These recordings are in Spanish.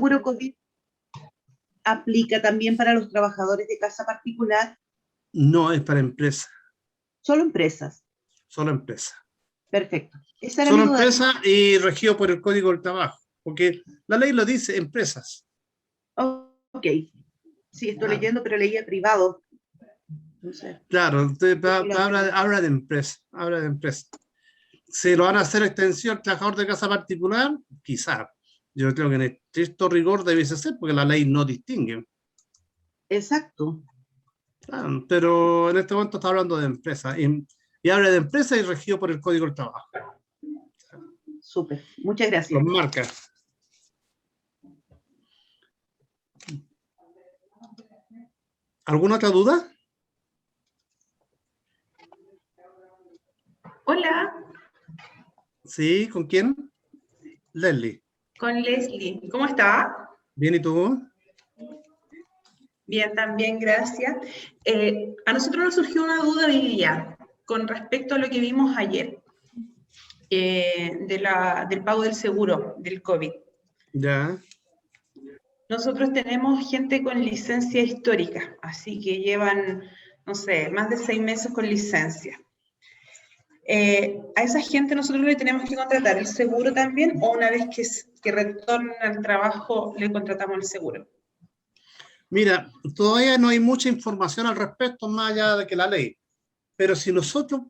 seguro COVID aplica también para los trabajadores de casa particular? No, es para empresas. Solo empresas. Solo empresas. Perfecto. Esa era mi Solo duda. empresas y regido por el Código del Trabajo, porque la ley lo dice, empresas. Ok. Sí, estoy leyendo, pero leía privado. No sé. Claro, usted habla de empresa, habla de empresa. Si lo van a hacer extensión trabajador de casa particular, quizá. Yo creo que en estricto rigor debiese ser, porque la ley no distingue. Exacto. Claro, pero en este momento está hablando de empresa. Y habla de empresa y regido por el Código del Trabajo. Súper. Muchas gracias. Los marca. ¿Alguna otra duda? Hola. Sí, ¿con quién? Leslie. Con Leslie. ¿Cómo está? Bien, ¿y tú? Bien, también, gracias. A nosotros nos surgió una duda hoy día con respecto a lo que vimos ayer del pago del seguro del COVID. Ya. Nosotros tenemos gente con licencia histórica, así que llevan, no sé, más de 6 meses con licencia. ¿A esa gente nosotros le tenemos que contratar el seguro también o una vez que retornen al trabajo le contratamos el seguro? Mira, todavía no hay mucha información al respecto, más allá de que la ley. Pero si nosotros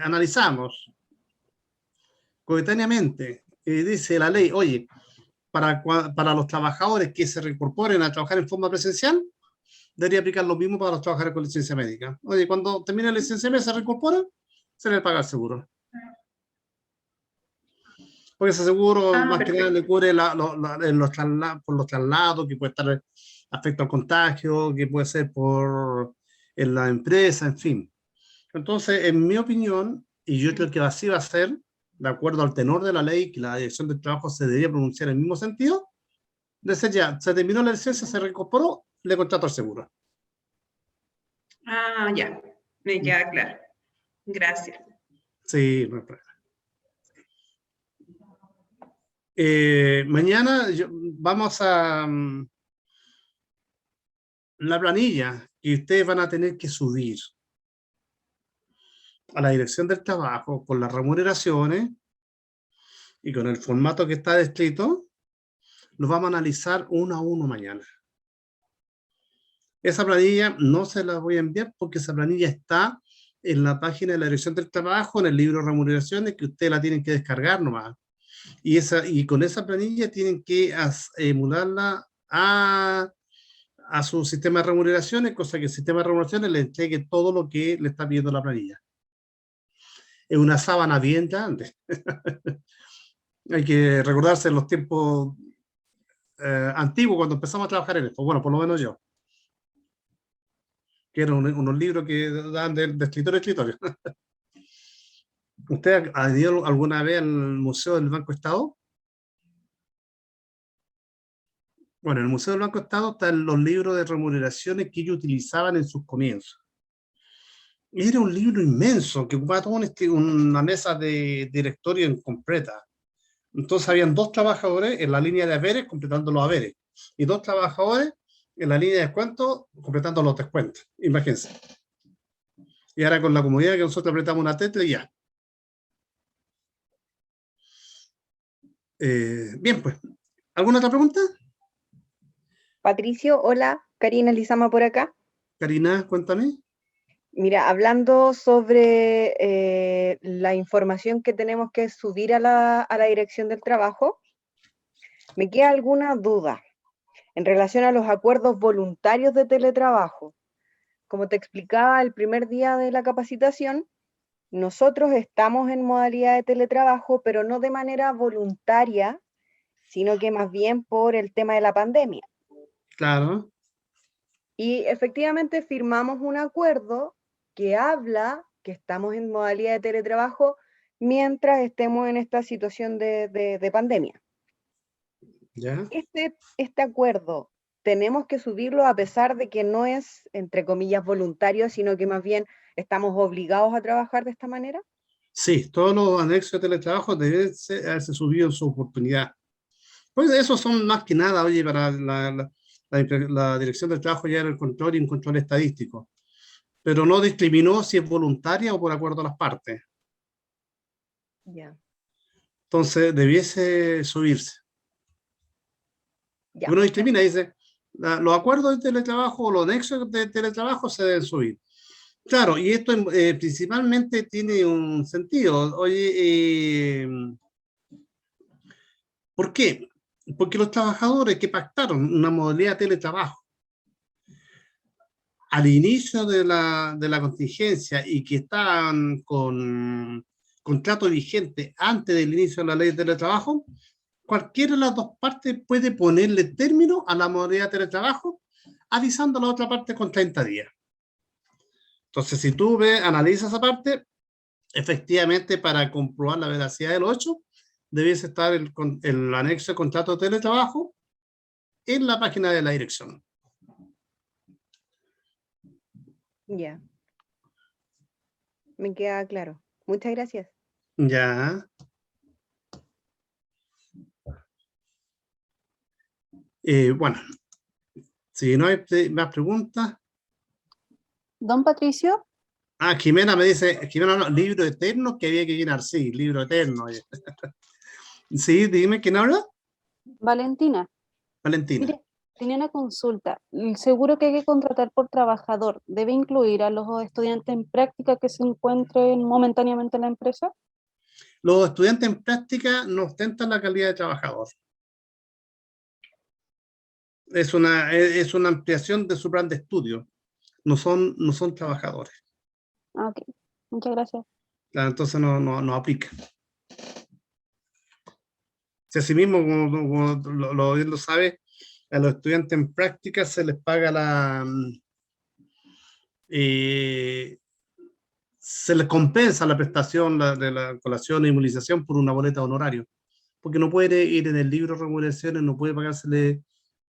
analizamos coetáneamente, dice la ley, oye, para los trabajadores que se reincorporen a trabajar en forma presencial, debería aplicar lo mismo para los trabajadores con licencia médica. Oye, cuando termine la licencia médica, se reincorporan, se les paga el seguro. Porque ese seguro más que nada le cubre por los traslados, que puede estar afecto al contagio, que puede ser en la empresa, en fin. Entonces, en mi opinión, y yo creo que así va a ser, de acuerdo al tenor de la ley, que la Dirección del Trabajo se debería pronunciar en el mismo sentido, decir ya, se terminó la licencia, se reincorporó, le contrato al seguro. Ah, ya, me queda claro. Gracias. Sí, no hay problema. Mañana vamos a la planilla que ustedes van a tener que subir a la Dirección del Trabajo con las remuneraciones y con el formato que está descrito, los vamos a analizar uno a uno mañana. Esa planilla no se la voy a enviar porque esa planilla está en la página de la Dirección del Trabajo, en el libro de remuneraciones, que ustedes la tienen que descargar nomás. Y con esa planilla tienen que emularla a su sistema de remuneraciones, cosa que el sistema de remuneraciones le entregue todo lo que le está pidiendo la planilla. Es una sábana bien grande. Hay que recordarse los tiempos antiguos cuando empezamos a trabajar en esto. Bueno, por lo menos yo. Que eran unos libros que dan de escritorio a escritorio. ¿Usted ha ido alguna vez al Museo del Banco Estado? Bueno, en el Museo del Banco Estado están los libros de remuneraciones que ellos utilizaban en sus comienzos. Era un libro inmenso que ocupaba toda una mesa de directorio en completa. Entonces habían dos trabajadores en la línea de haberes completando los haberes y dos trabajadores en la línea de descuentos completando los descuentos. Imagínense. Y ahora con la comodidad que nosotros apretamos una tecla y ya. Bien, pues. ¿Alguna otra pregunta? Patricio, hola, Karina Lizama por acá. Karina, cuéntame. Mira, hablando sobre la información que tenemos que subir a la Dirección del Trabajo, me queda alguna duda en relación a los acuerdos voluntarios de teletrabajo. Como te explicaba el primer día de la capacitación, nosotros estamos en modalidad de teletrabajo, pero no de manera voluntaria, sino que más bien por el tema de la pandemia. Claro. Y efectivamente firmamos un acuerdo que habla que estamos en modalidad de teletrabajo mientras estemos en esta situación de pandemia. ¿Ya? Este acuerdo tenemos que subirlo a pesar de que no es, entre comillas, voluntario, sino que más bien estamos obligados a trabajar de esta manera. Sí, todos los anexos de teletrabajo deben haberse subido en su oportunidad. Pues esos son más que nada, oye, para la Dirección del Trabajo ya era el control y un control estadístico, pero no discriminó si es voluntaria o por acuerdo a las partes. Ya, Entonces debiese subirse. ya. Uno discrimina, dice, los acuerdos de teletrabajo o los nexos de teletrabajo se deben subir. Claro, y esto principalmente tiene un sentido. Oye, ¿por qué? Porque los trabajadores que pactaron una modalidad de teletrabajo al inicio de la contingencia y que estaban con contrato vigente antes del inicio de la ley de teletrabajo, cualquiera de las dos partes puede ponerle término a la modalidad de teletrabajo avisando a la otra parte con 30 días. Entonces, si tú analizas esa parte, efectivamente, para comprobar la veracidad del 8, debiese estar el anexo de contrato de teletrabajo en la página de la dirección. Ya. Me queda claro. Muchas gracias. Ya. Bueno, si no hay más preguntas. Don Patricio, Ah, Jimena me dice, Jimena, no, libro eterno que había que llenar. Sí, libro eterno. Sí, dime, ¿quién habla? Valentina, Valentina. mire, tenía una consulta. ¿El seguro que hay que contratar por trabajador debe incluir a los estudiantes en práctica que se encuentren momentáneamente en la empresa? Los estudiantes en práctica no ostentan la calidad de trabajador. Es una ampliación de su plan de estudio. No son trabajadores. Ah, ok, muchas gracias. Claro, entonces no aplica. Si asimismo, como lo bien lo sabe, a los estudiantes en práctica se les paga se les compensa la prestación de la colación e inmunización por una boleta de honorario, porque no puede ir en el libro de remuneraciones, no puede pagársele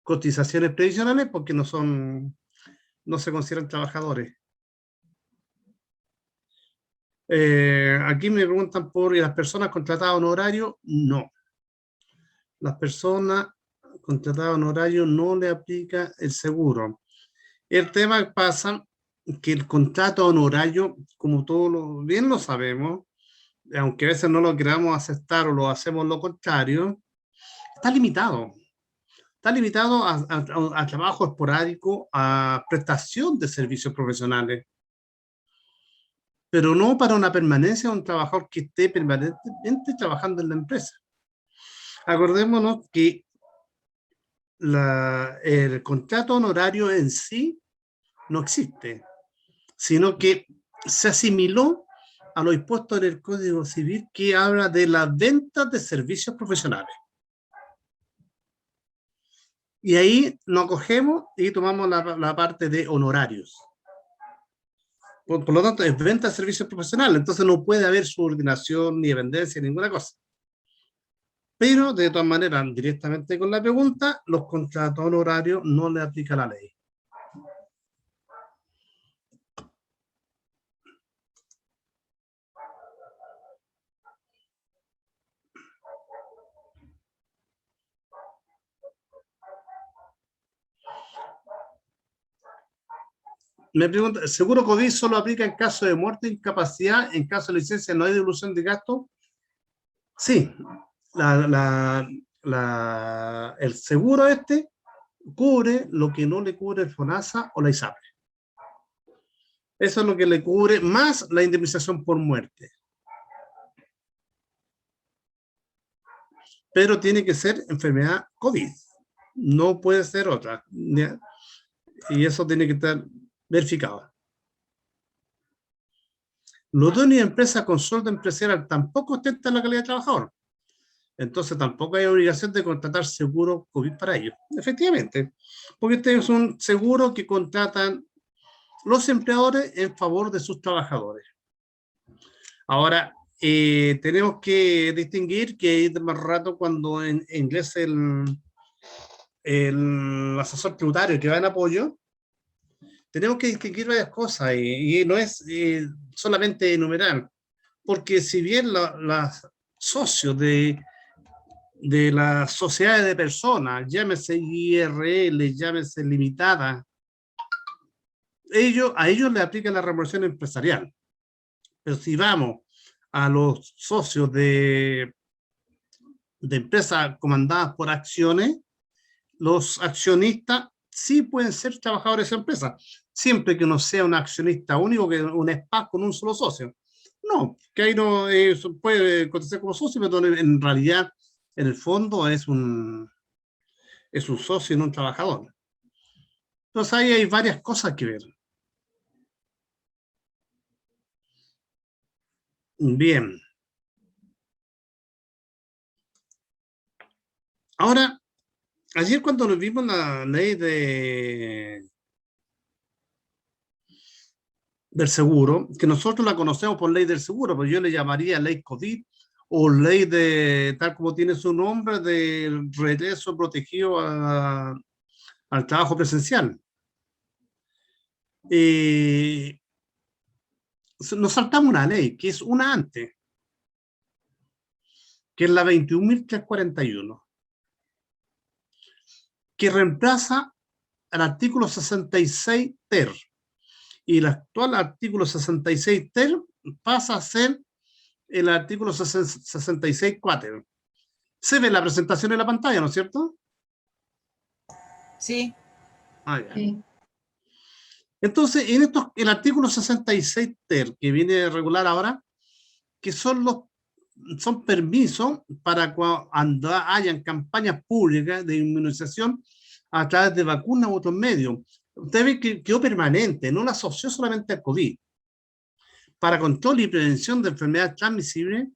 cotizaciones previsionales porque no se consideran trabajadores. Aquí me preguntan por las personas contratadas en horario. No. Las personas contratadas en horario no le aplica el seguro. El tema pasa que el contrato honorario, como todos bien lo sabemos, aunque a veces no lo queramos aceptar o lo hacemos lo contrario, está limitado. Está limitado a trabajo esporádico, a prestación de servicios profesionales, pero no para una permanencia de un trabajador que esté permanentemente trabajando en la empresa. Acordémonos que el contrato honorario en sí no existe, sino que se asimiló a lo dispuesto en el Código Civil, que habla de la venta de servicios profesionales. Y ahí nos cogemos y tomamos la parte de honorarios. Por lo tanto, es venta de servicios profesionales, entonces no puede haber subordinación ni dependencia, ninguna cosa. Pero, de todas maneras, directamente con la pregunta, los contratos honorarios no le aplica la ley. Me pregunta, ¿el seguro COVID solo aplica en caso de muerte, incapacidad, en caso de licencia no hay devolución de gasto? Sí, el seguro cubre lo que no le cubre el FONASA o la ISAPRE. Eso es lo que le cubre, más la indemnización por muerte. Pero tiene que ser enfermedad COVID. No puede ser otra. Y eso tiene que estar verificado. Los dueños de empresas con sueldo empresarial tampoco ostentan la calidad de trabajador. Entonces tampoco hay obligación de contratar seguro COVID para ellos. Efectivamente, porque este es un seguro que contratan los empleadores en favor de sus trabajadores. Ahora, tenemos que distinguir que hay más rato cuando ingrese el asesor tributario que va en apoyo, tenemos que distinguir varias cosas y no es solamente enumerar, porque si bien los socios de de las sociedades de personas, llámese IRL, llámese limitada, a ellos le aplica la remuneración empresarial. Pero si vamos a los socios de empresas comandadas por acciones, los accionistas sí pueden ser trabajadores de empresa, siempre que no sea un accionista único, que un SPAC con un solo socio. No, que ahí no puede cotizar como socio, pero en realidad, en el fondo, es un socio y no un trabajador. Entonces ahí hay varias cosas que ver. Bien. Ahora, ayer cuando nos vimos la ley del seguro, que nosotros la conocemos por ley del seguro, pero yo le llamaría ley COVID o ley tal como tiene su nombre, del regreso protegido al trabajo presencial. Nos saltamos una ley, que es una antes, que es la 21.341, que reemplaza al artículo 66 ter. Y el actual artículo 66 ter pasa a ser el artículo 66 quater. Se ve la presentación en la pantalla, ¿no es cierto? Sí. Ah, ya. Sí. Entonces, el artículo 66 ter, que viene a regular ahora, que son permisos para cuando hayan campañas públicas de inmunización a través de vacunas u otros medios. Usted ve que quedó permanente, no la asoció solamente al COVID. Para control y prevención de enfermedades transmisibles,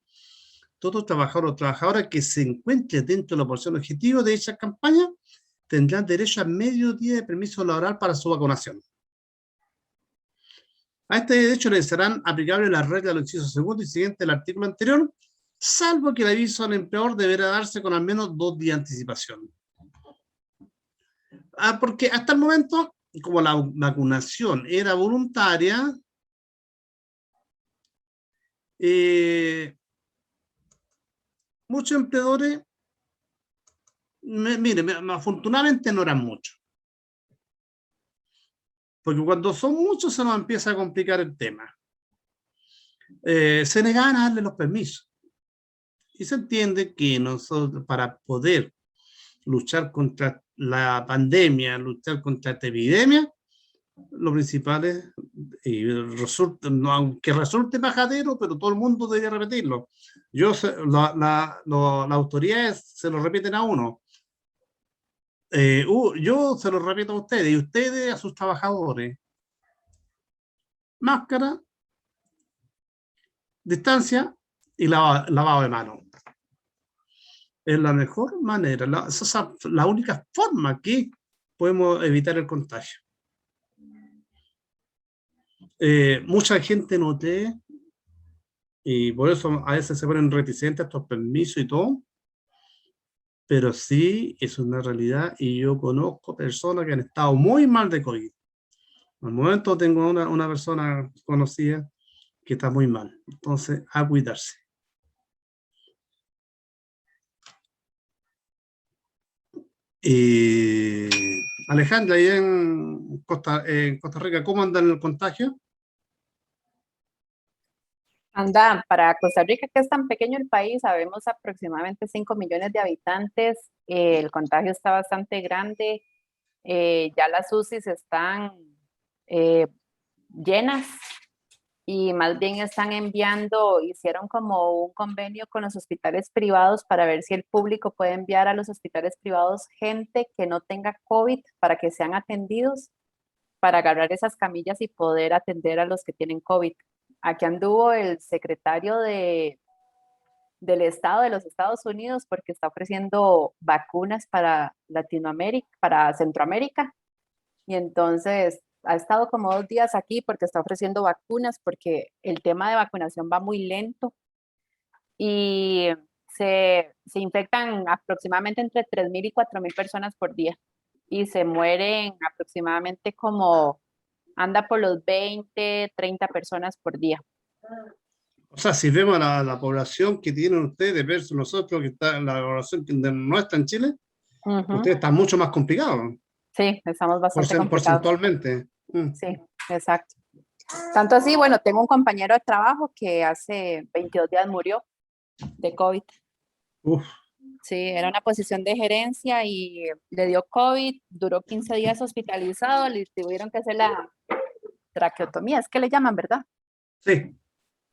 todo trabajador o trabajadora que se encuentre dentro de la porción objetivo de esa campaña tendrán derecho a medio día de permiso laboral para su vacunación. A este derecho le serán aplicables las reglas del inciso segundo y siguiente del artículo anterior, salvo que el aviso al empleador deberá darse con al menos 2 días de anticipación. Porque hasta el momento, como la vacunación era voluntaria, muchos empleadores, miren, afortunadamente no eran muchos. Porque cuando son muchos se nos empieza a complicar el tema. Se negaban a darle los permisos. Y se entiende que nosotros, para poder luchar contra la pandemia, luchar contra esta epidemia, lo principal es, aunque resulte majadero, pero todo el mundo debería repetirlo. Las autoridades se lo repiten a uno. Yo se lo repito a ustedes, y ustedes a sus trabajadores. Máscara, distancia y lavado de manos. Es la mejor manera, esa es la única forma que podemos evitar el contagio. Mucha gente noté, y por eso a veces se ponen reticentes a estos permisos y todo, pero sí es una realidad y yo conozco personas que han estado muy mal de COVID. Al momento tengo una persona conocida que está muy mal, entonces a cuidarse. Alejandra, ahí en Costa Rica, ¿cómo anda el contagio? Anda, para Costa Rica, que es tan pequeño el país, sabemos aproximadamente 5 millones de habitantes, el contagio está bastante grande, ya las UCIs están llenas y más bien están hicieron como un convenio con los hospitales privados para ver si el público puede enviar a los hospitales privados gente que no tenga COVID para que sean atendidos, para agarrar esas camillas y poder atender a los que tienen COVID. Aquí anduvo el secretario del Estado de los Estados Unidos porque está ofreciendo vacunas para Latinoamérica, para Centroamérica. Y entonces ha estado como 2 días aquí porque está ofreciendo vacunas porque el tema de vacunación va muy lento y se infectan aproximadamente entre 3.000 y 4.000 personas por día y se mueren aproximadamente anda por los 20, 30 personas por día. O sea, si vemos la población que tienen ustedes versus nosotros, que está la población que no está en Chile, Ujú. ustedes están mucho más complicados, Sí, estamos bastante complicados. porcentualmente. Sí, exacto. Tanto así, bueno, tengo un compañero de trabajo que hace 22 días murió de COVID. Uf, Sí, era una posición de gerencia y le dio COVID, duró 15 días hospitalizado, le tuvieron que hacer la traqueotomía, es que le llaman, ¿verdad? sí.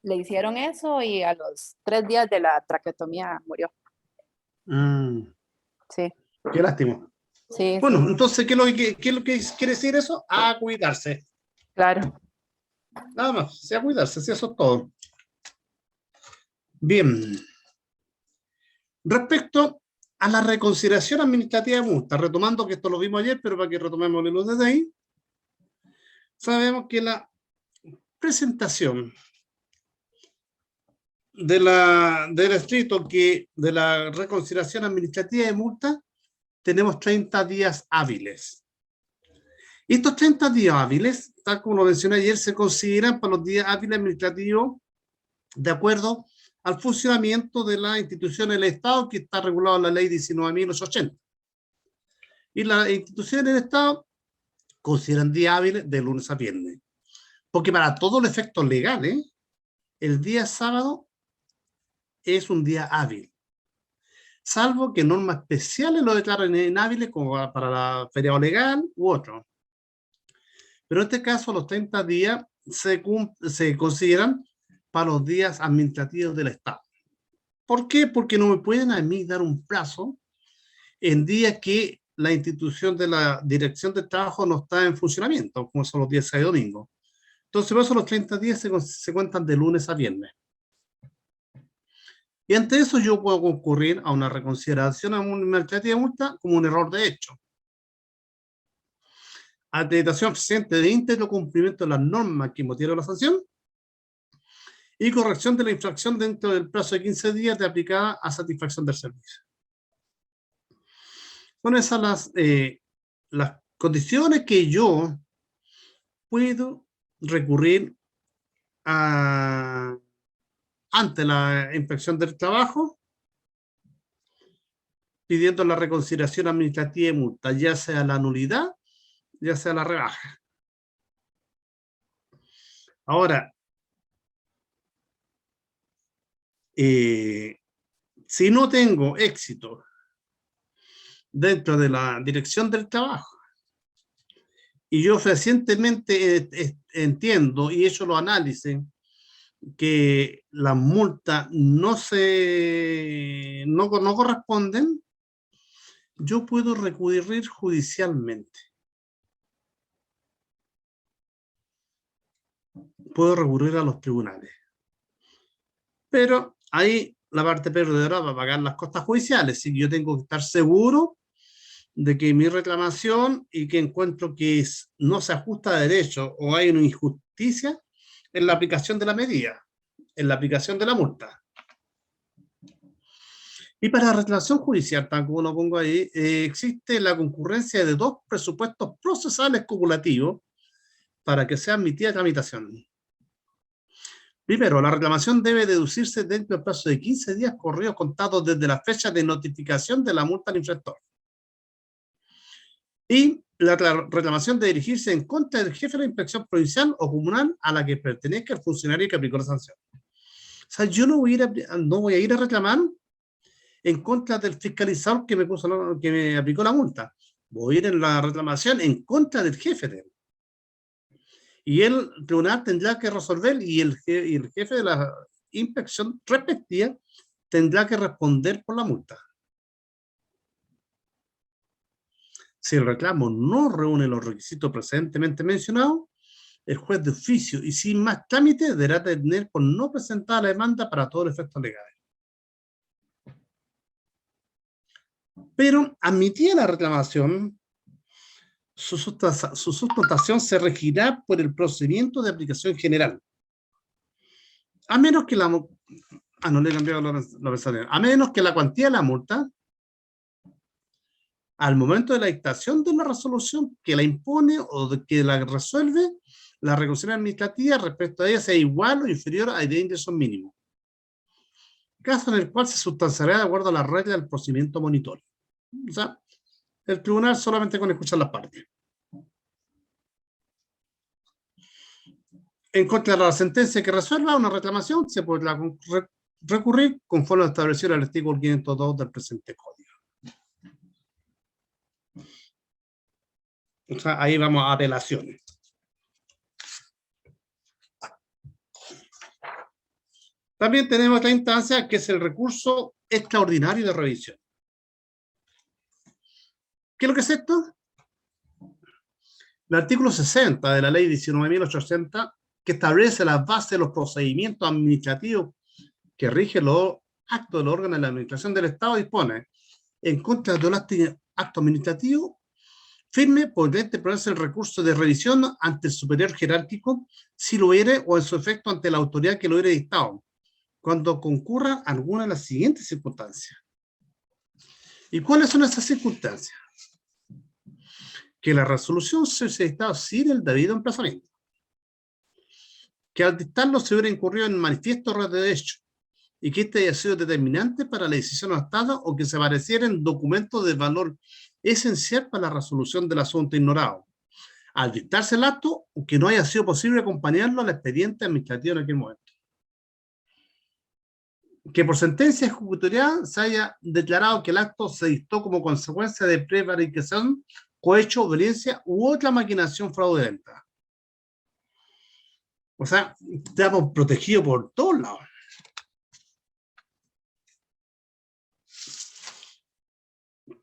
Le hicieron eso y a los 3 días de la traqueotomía murió. Sí, Qué lástima. sí, Bueno, sí, entonces, qué es lo que quiere decir eso? A cuidarse. claro. Nada más, sí, a cuidarse, sí, eso es todo. Bien. Respecto a la reconsideración administrativa de multa, retomando que esto lo vimos ayer, pero para que retomemos desde ahí, sabemos que la presentación del escrito que de la reconsideración administrativa de multa, tenemos 30 días hábiles. Y estos 30 días hábiles, tal como lo mencioné ayer, se consideran para los días hábiles administrativos de acuerdo al funcionamiento de la institución del Estado que está regulado en la ley 19.880. Y las instituciones del Estado consideran días hábiles de lunes a viernes. Porque para todos los efectos legales, el día sábado es un día hábil. Salvo que normas especiales lo declaren inhábiles, como para la feriado legal u otro. Pero en este caso, los 30 días se consideran para los días administrativos del Estado. ¿Por qué? Porque no me pueden a mí dar un plazo en días que la institución de la Dirección de Trabajo no está en funcionamiento, como son los días sábado y domingo. Entonces, por eso los 30 días se cuentan de lunes a viernes. Y ante eso yo puedo concurrir a una reconsideración administrativa de multa como un error de hecho. Acreditación presente de íntegro cumplimiento de las normas que motivaron la sanción y corrección de la infracción dentro del plazo de 15 días de aplicada a satisfacción del servicio. Son esas las condiciones que yo puedo recurrir ante la inspección del trabajo pidiendo la reconsideración administrativa de multa, ya sea la nulidad, ya sea la rebaja. Ahora, si no tengo éxito dentro de la dirección del trabajo y yo fehacientemente entiendo y he hecho los análisis que las multas no corresponden, yo puedo recurrir judicialmente. Puedo recurrir a los tribunales. Pero ahí la parte perdedora va a pagar las costas judiciales. Si yo tengo que estar seguro de que mi reclamación y que encuentro que no se ajusta a derecho o hay una injusticia en la aplicación de la medida, en la aplicación de la multa. Y para la reclamación judicial, tal como lo pongo ahí, existe la concurrencia de 2 presupuestos procesales cumulativos para que sea admitida tramitación. Primero, la reclamación debe deducirse dentro del plazo de 15 días corridos contados desde la fecha de notificación de la multa al infractor. Y la reclamación debe dirigirse en contra del jefe de la inspección provincial o comunal a la que pertenezca el funcionario que aplicó la sanción. O sea, yo no voy a ir a reclamar en contra del fiscalizador que me aplicó la multa. Voy a ir en la reclamación en contra del jefe de él. Y el tribunal tendrá que resolver y el jefe de la inspección respectiva tendrá que responder por la multa. Si el reclamo no reúne los requisitos precedentemente mencionados, el juez de oficio y sin más trámite deberá tener por no presentar la demanda para todos los efectos legales. Pero admitida la reclamación, su sustentación se regirá por el procedimiento de aplicación general. A menos que a menos que la cuantía de la multa, al momento de la dictación de una resolución que la impone o de que la resuelve, la recaudación administrativa respecto a ella sea igual o inferior a 10 ingresos mínimos. Caso en el cual se sustanciará de acuerdo a las reglas del procedimiento monitorio. O sea, el tribunal solamente con escuchar las partes. En contra de la sentencia que resuelva una reclamación, se podrá recurrir conforme establecido el artículo 502 del presente código. O sea, ahí vamos a apelaciones. También tenemos otra instancia que es el recurso extraordinario de revisión. ¿Qué es lo que es esto? El artículo 60 de la ley 19.860, que establece las bases de los procedimientos administrativos que rigen los actos del órgano de la administración del Estado, dispone: en contra de un acto administrativo firme, podrá interponerse el recurso de revisión ante el superior jerárquico, si lo hubiere, o en su efecto ante la autoridad que lo hubiere dictado, cuando concurran alguna de las siguientes circunstancias. ¿Y cuáles son esas circunstancias? Que la resolución se hubiese dictado sin el debido emplazamiento, que al dictarlo se hubiera incurrido en manifiesto error de derecho, y que este haya sido determinante para la decisión adoptada, o que se apareciera en documentos de valor esencial para la resolución del asunto ignorado, al dictarse el acto, que no haya sido posible acompañarlo al expediente administrativo en aquel momento. Que por sentencia ejecutorial se haya declarado que el acto se dictó como consecuencia de prevaricación, cohecho, violencia u otra maquinación fraudulenta. O sea, estamos protegidos por todos lados.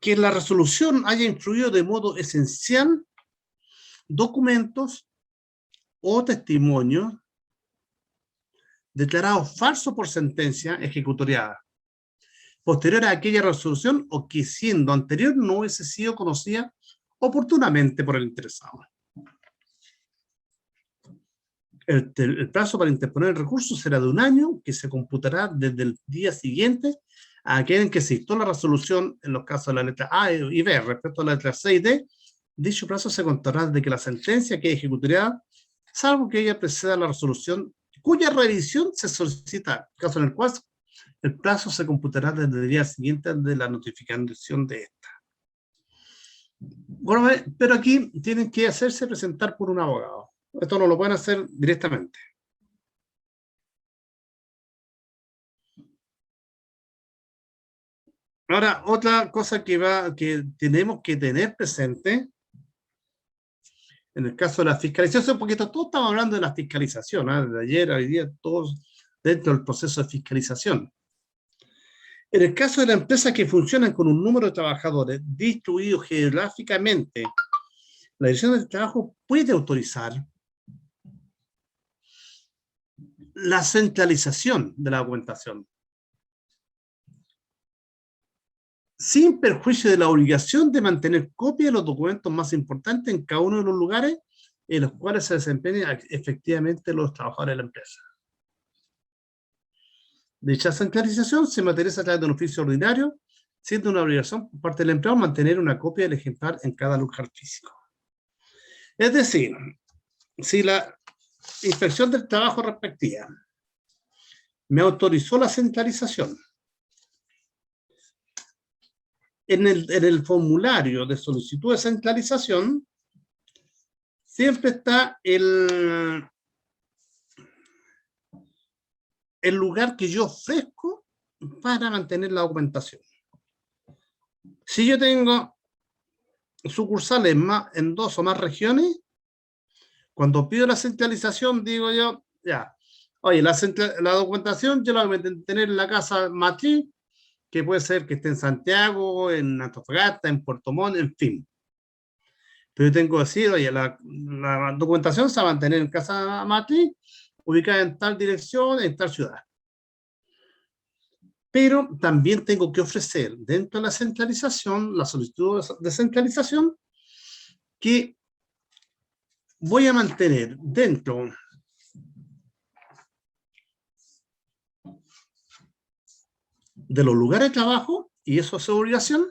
Que la resolución haya influido de modo esencial documentos o testimonios declarados falsos por sentencia ejecutoriada, posterior a aquella resolución, o que siendo anterior no hubiese sido conocida oportunamente por el interesado. El plazo para interponer el recurso será de 1 año, que se computará desde el día siguiente a aquel en que se dictó la resolución. En los casos de la letra A y B, respecto a la letra C y D, dicho plazo se contará desde que la sentencia quede ejecutoriada, salvo que ella preceda la resolución cuya revisión se solicita, caso en el cual el plazo se computará desde el día siguiente de la notificación de esta. Bueno, pero aquí tienen que hacerse presentar por un abogado. Esto no lo pueden hacer directamente. Ahora, otra cosa que tenemos que tener presente, en el caso de la fiscalización, porque todos estamos hablando de la fiscalización, ¿eh? De ayer a hoy día, todos dentro del proceso de fiscalización. En el caso de las empresas que funcionan con un número de trabajadores distribuido geográficamente, la Dirección del Trabajo puede autorizar la centralización de la documentación, sin perjuicio de la obligación de mantener copia de los documentos más importantes en cada uno de los lugares en los cuales se desempeñan efectivamente los trabajadores de la empresa. Dicha centralización se materializa a través de un oficio ordinario, siendo una obligación por parte del empleado mantener una copia del ejemplar en cada lugar físico. Es decir, si la Inspección del Trabajo respectiva me autorizó la centralización, en el formulario de solicitud de centralización siempre está el lugar que yo ofrezco para mantener la documentación. Si yo tengo sucursales en 2 o más regiones, cuando pido la centralización digo yo, ya, oye, la documentación yo la voy a tener en la casa matriz, que puede ser que esté en Santiago, en Antofagasta, en Puerto Montt, en fin. Pero yo tengo que decir, oye, la documentación se va a mantener en casa matriz, ubicada en tal dirección, en tal ciudad. Pero también tengo que ofrecer dentro de la centralización, la solicitud de centralización, que voy a mantener dentro de los lugares de trabajo, y eso es obligación,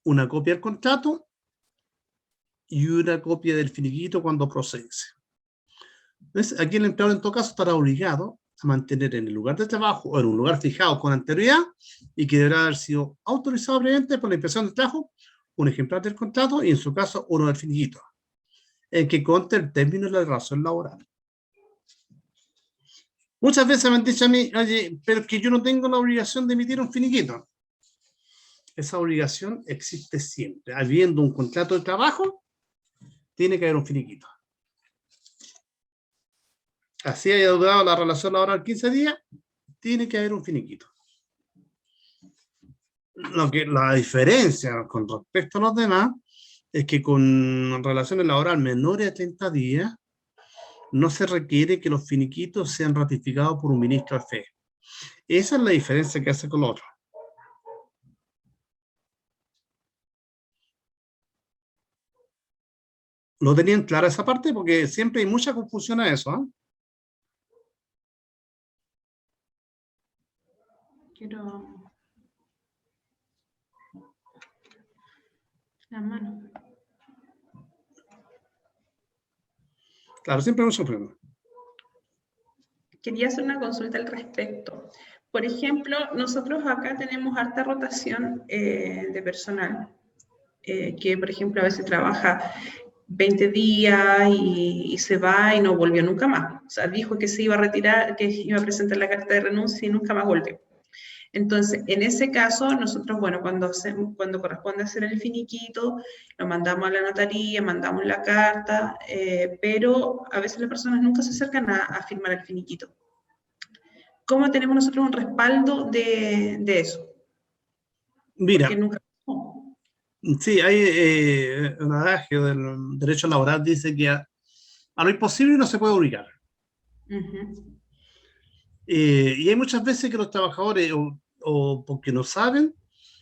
una copia del contrato y una copia del finiquito cuando procese. ¿Ves? Aquí el empleador en todo caso estará obligado a mantener en el lugar de trabajo o en un lugar fijado con anterioridad y que deberá haber sido autorizado previamente por la inspección de trabajo un ejemplar del contrato y en su caso uno del finiquito, en que conste el término de la relación laboral. Muchas veces me han dicho a mí, oye, pero es que yo no tengo la obligación de emitir un finiquito. Esa obligación existe siempre. Habiendo un contrato de trabajo, tiene que haber un finiquito. Así haya durado la relación laboral 15 días, tiene que haber un finiquito. La diferencia con respecto a los demás es que con relaciones laborales menores a 30 días, no se requiere que los finiquitos sean ratificados por un ministro de fe. Esa es la diferencia que hace con los otros. ¿Lo tenían clara esa parte? Porque siempre hay mucha confusión a eso, ¿eh? Quiero la mano. Claro, siempre hay mucho problema. Quería hacer una consulta al respecto. Por ejemplo, nosotros acá tenemos harta rotación de personal, que por ejemplo a veces trabaja 20 días y se va y no volvió nunca más. O sea, dijo que se iba a retirar, que iba a presentar la carta de renuncia y nunca más volvió. Entonces, en ese caso, nosotros, bueno, cuando corresponde hacer el finiquito, lo mandamos a la notaría, mandamos la carta, pero a veces las personas nunca se acercan a firmar el finiquito. ¿Cómo tenemos nosotros un respaldo de eso? Mira, Porque nunca... sí, hay un adagio del derecho laboral, dice que a lo imposible no se puede obligar. Uh-huh. Y hay muchas veces que los trabajadores o porque no saben,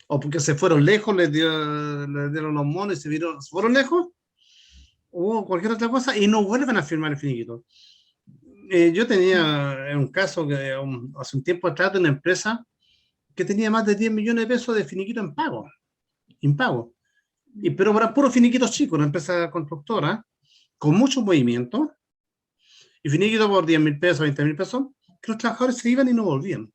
o porque se fueron lejos, les dieron los monos y se fueron lejos, o cualquier otra cosa, y no vuelven a firmar el finiquito. Yo tenía un caso que hace un tiempo atrás de una empresa que tenía más de 10 millones de pesos de finiquito impago. Pero para puros finiquitos chicos, una empresa constructora, con mucho movimiento, y finiquito por 10.000 pesos, 20.000 pesos, que los trabajadores se iban y no volvían.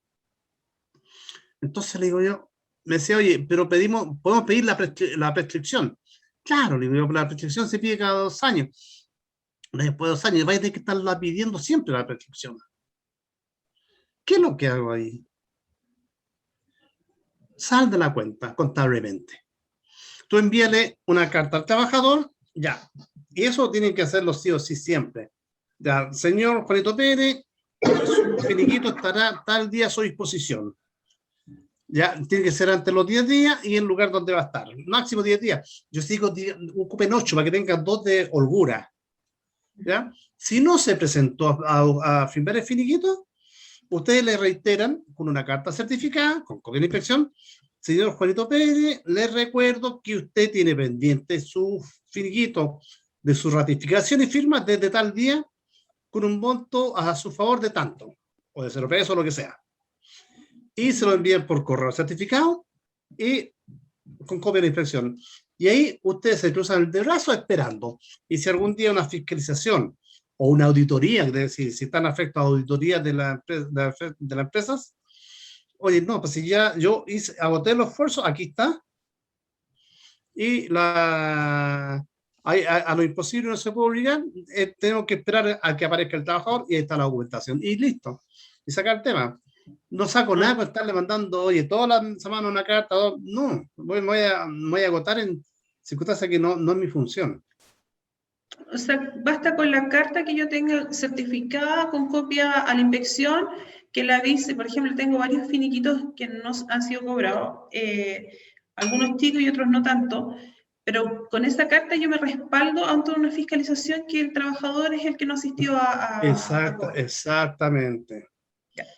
Entonces le digo yo, me decía, oye, pero podemos pedir la prescripción. Claro, le digo, la prescripción se pide cada 2 años. Después de 2 años, vais a tener que estarla pidiendo siempre la prescripción. ¿Qué es lo que hago ahí? Sal de la cuenta contablemente. Tú envíale una carta al trabajador, ya. Y eso tienen que hacerlo sí o sí siempre. Ya, señor Juanito Pérez, su finiquito estará tal día a su disposición. Ya, tiene que ser antes los 10 días y en el lugar donde va a estar. Máximo 10 días. Yo digo, ocupen 8 para que tengan 2 de holgura. ¿Ya? Si no se presentó a firmar el finiquito, ustedes le reiteran con una carta certificada, con copia de inspección, señor Juanito Pérez, le recuerdo que usted tiene pendiente su finiquito de su ratificación y firma desde tal día con un monto a su favor de tanto, o de 0 pesos o lo que sea. Y se lo envían por correo certificado y con copia de inspección. Y ahí ustedes se cruzan el de brazo esperando. Y si algún día una fiscalización o una auditoría, es decir, si están afectos a auditorías de las empresas, oye, no, pues si ya yo agoté el esfuerzo, aquí está. Y a lo imposible no se puede obligar, tenemos que esperar a que aparezca el trabajador y ahí está la documentación. Y listo. Y sacar el tema. No saco nada para estarle mandando, oye, toda la semana una carta, no, me voy a agotar en circunstancias que no es mi función. O sea, basta con la carta que yo tenga certificada con copia a la inspección, que la avise. Por ejemplo, tengo varios finiquitos que no han sido cobrados, algunos chicos y otros no tanto, pero con esa carta yo me respaldo ante una fiscalización que el trabajador es el que no asistió a Exactamente.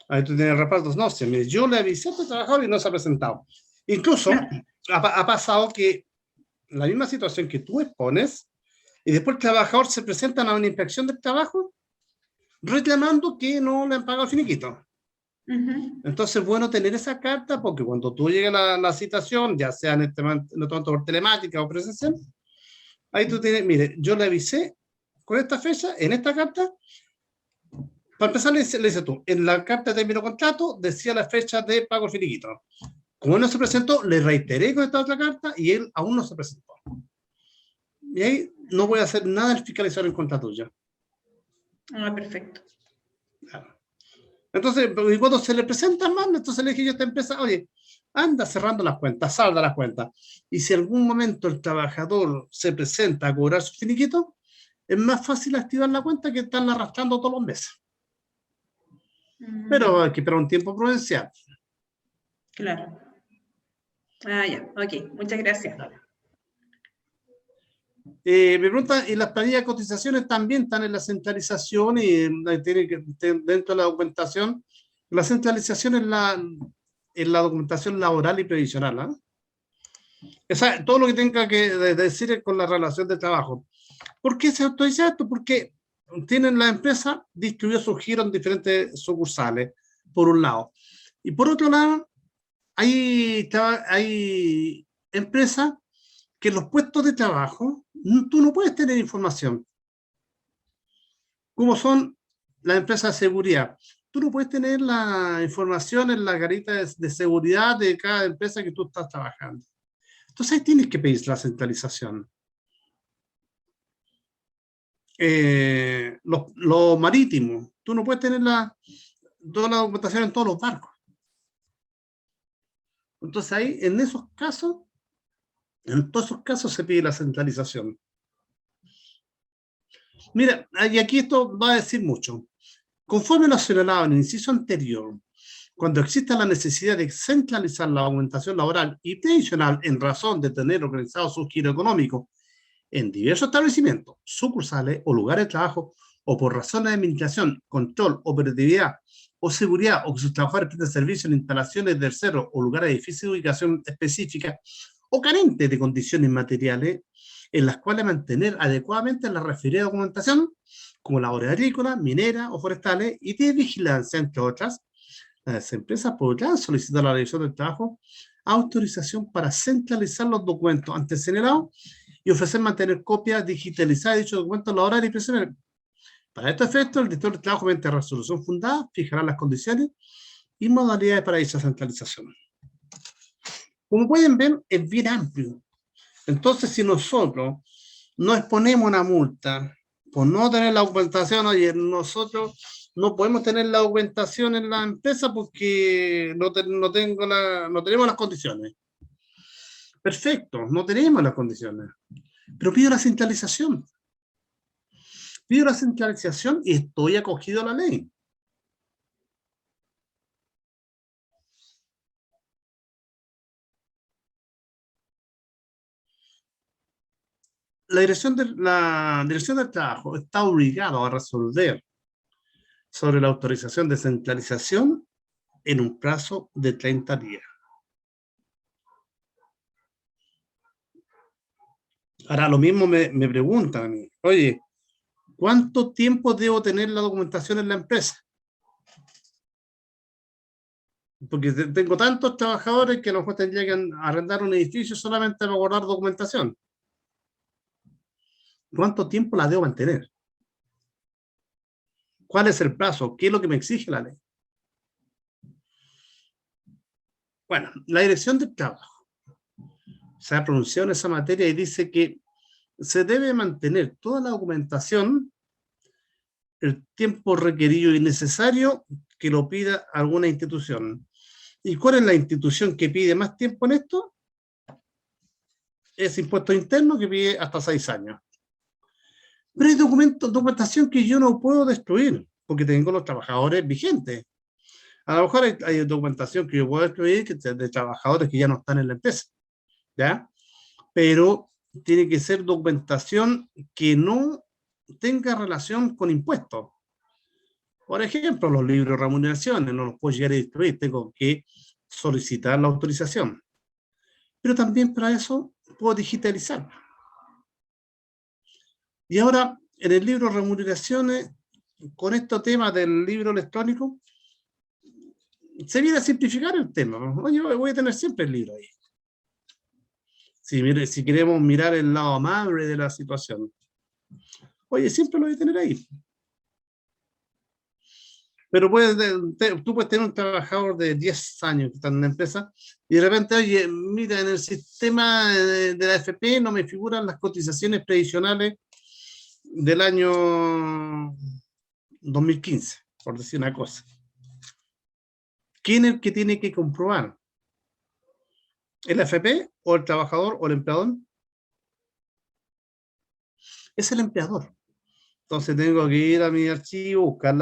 Ahí tú tienes respaldos. No, yo le avisé a este trabajador y no se ha presentado. Incluso ha pasado que la misma situación que tú expones, y después el trabajador se presenta a una inspección del trabajo reclamando que no le han pagado el finiquito. Uh-huh. Entonces es bueno tener esa carta porque cuando tú llegues a la citación, ya sea en este momento por telemática o presencial, Ahí tú tienes, mire, yo le avisé con esta fecha, en esta carta. Para empezar, le dice tú, en la carta de término contrato decía la fecha de pago del finiquito. Como él no se presentó, le reiteré con esta otra carta y él aún no se presentó. Y ahí no voy a hacer nada del fiscalizador en contra tuya. Ah, perfecto. Claro. Entonces, y cuando se le presenta mal, entonces le dije yo a esta empresa, oye, anda cerrando las cuentas, salda las cuentas. Y si en algún momento el trabajador se presenta a cobrar su finiquito, es más fácil activar la cuenta que estarla arrastrando todos los meses. Pero hay que esperar un tiempo prudencial. Claro. Ah, ya, ok, muchas gracias. Me preguntan, ¿y las planillas de cotizaciones también están en la centralización y tiene que dentro de la documentación? La centralización es la documentación laboral y previsional. Todo lo que tenga que decir con la relación de trabajo. ¿Por qué se autoriza esto? Porque tienen la empresa distribuido su giro en diferentes sucursales, por un lado. Y por otro lado, hay empresas que en los puestos de trabajo tú no puedes tener información. Como son las empresas de seguridad. Tú no puedes tener la información en la garita de seguridad de cada empresa que tú estás trabajando. Entonces ahí tienes que pedir la centralización. Lo marítimo. Tú no puedes tener toda la documentación en todos los barcos. Entonces ahí, en todos esos casos se pide la centralización. Mira, y aquí esto va a decir mucho. Conforme lo señalado en el inciso anterior, cuando exista la necesidad de centralizar la documentación laboral y previsional en razón de tener organizado su giro económico en diversos establecimientos, sucursales o lugares de trabajo, o por razones de administración, control, operatividad o seguridad, o que sus trabajadores prestan servicio en instalaciones de terceros o lugares de difícil ubicación específica o carentes de condiciones materiales en las cuales mantener adecuadamente la referida documentación, como labores agrícolas, mineras o forestales, y de vigilancia, entre otras, las empresas podrán solicitar a la Dirección del Trabajo autorización para centralizar los documentos antes señalados y ofrecer mantener copias digitalizadas de dichos documentos laborales y previsionales. Para este efecto, el director del trabajo, mediante resolución fundada, fijará las condiciones y modalidades para dicha centralización. Como pueden ver, es bien amplio. Entonces, si nosotros no exponemos una multa por no tener la documentación, oye, nosotros no podemos tener la documentación en la empresa porque no tenemos las condiciones. Perfecto, no tenemos las condiciones. Pero pido la centralización. Pido la centralización y estoy acogido a la ley. La dirección del trabajo está obligada a resolver sobre la autorización de centralización en un plazo de 30 días. Ahora, lo mismo me preguntan a mí, oye, ¿cuánto tiempo debo tener la documentación en la empresa? Porque tengo tantos trabajadores que a lo mejor tendría que arrendar un edificio solamente para guardar documentación. ¿Cuánto tiempo la debo mantener? ¿Cuál es el plazo? ¿Qué es lo que me exige la ley? Bueno, la Dirección del Trabajo se ha pronunciado en esa materia y dice que se debe mantener toda la documentación el tiempo requerido y necesario que lo pida alguna institución. ¿Y cuál es la institución que pide más tiempo en esto? Es Impuesto Interno, que pide hasta 6 años. Pero hay documentación que yo no puedo destruir, porque tengo los trabajadores vigentes. A lo mejor hay documentación que yo puedo destruir de trabajadores que ya no están en la empresa, ¿ya? Pero tiene que ser documentación que no tenga relación con impuestos. Por ejemplo, los libros de remuneraciones no los puedo llegar a destruir, tengo que solicitar la autorización. Pero también para eso puedo digitalizar. Y ahora, en el libro de remuneraciones, con estos temas del libro electrónico, se viene a simplificar el tema. Oye, voy a tener siempre el libro ahí. Si queremos mirar el lado amable de la situación. Oye, siempre lo voy a tener ahí. Pero tú puedes tener un trabajador de 10 años que está en la empresa y de repente, oye, mira, en el sistema de la AFP no me figuran las cotizaciones previsionales del año 2015, por decir una cosa. ¿Quién es el que tiene que comprobar? ¿El AFP o el trabajador o el empleador? Es el empleador. Entonces tengo que ir a mi archivo, buscar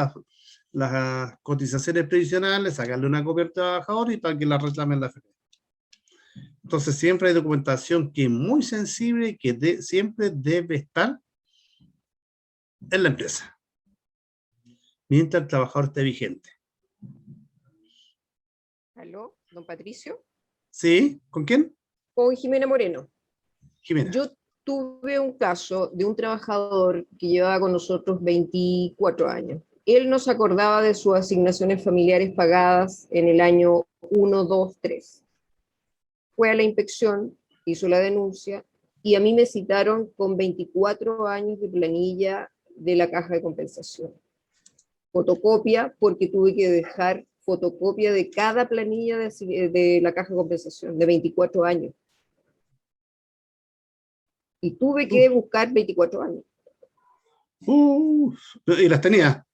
las cotizaciones previsionales, sacarle una copia al trabajador y para que la reclamen la AFP. Entonces siempre hay documentación que es muy sensible y que siempre debe estar en la empresa, mientras el trabajador esté vigente. ¿Aló, don Patricio? ¿Sí? ¿Con quién? Con Jimena Moreno. Jimena. Yo tuve un caso de un trabajador que llevaba con nosotros 24 años. Él nos acordaba de sus asignaciones familiares pagadas en el año 1, 2, 3. Fue a la inspección, hizo la denuncia y a mí me citaron con 24 años de planilla de la caja de compensación. Fotocopia, porque tuve que dejar fotocopia de cada planilla de la caja de compensación, de 24 años. Y tuve que buscar 24 años. ¿Y las tenía?